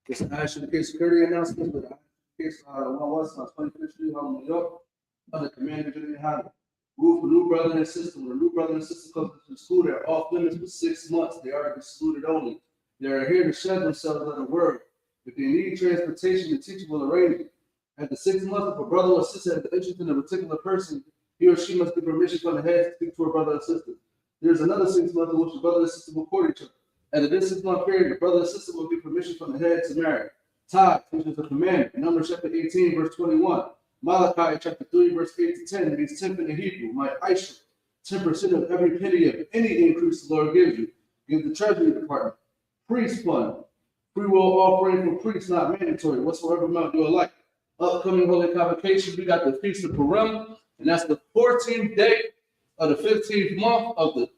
This is I.S.U.P.K security announcement with I.S.U.P.K 115th Street, Harlem, New York, under Commander General YAHANNA. Rule for new brother and sister. When a new brother and sister comes to the school, they're off limits for 6 months. They are excluded only. They are here to shed themselves on the word. If they need transportation, the teacher will arrange it. After 6 months, if a brother or sister has an interest in a particular person, he or she must get permission from the head to speak to a brother or sister. There's another 6 months in which the brother and sister will court each other. After this 6 month period, the brother and sister will get permission from the head to marry. Tithe, which is a commandment. Numbers chapter 18, verse 21. Malachi chapter 3, verse 8 to 10 means 10th in the Hebrew. My I.S.U.P.K, 10% of every penny of any increase the Lord gives you. Give the Treasury Department. Priest fund. Free will offering for priests, not mandatory. Whatsoever amount you like. Upcoming holy convocation, we got the Feast of Purim, and that's the 14th day of the 15th month of the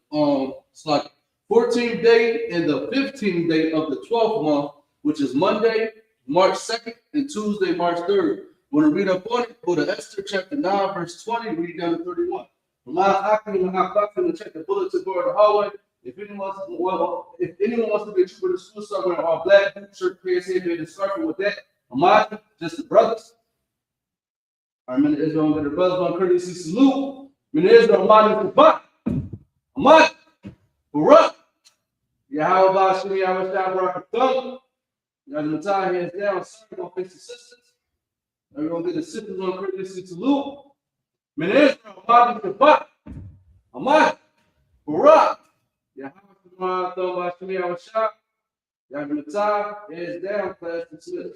14th day and the 15th day of the 12th month, which is Monday, March 2nd, and Tuesday, March 3rd. When we read up on it, go to Esther chapter 9, verse 20, read down to 31. From Mahayaman to check the bulletin board in the hallway. If anyone wants to be a trooper to school, start wearing all black, shirt, pants, headband, and scarf with that. Imagine just the brothers. All right, men of Israel, and the brothers on courtesy salute. Men of Israel, imagine the back. Imagine. Barak. Yahweh Bashim, Yahweh Shah, Barak Thumb. Yahweh Matai, hands down, son, going to face the sisters. We're going to get the sisters on courtesy salute. Men of Israel, imagine the back. Imagine. Barak. Yahweh Shah, Thumb, Bashim, Yahweh Shah. Yahweh Matai, hands down, class and slip.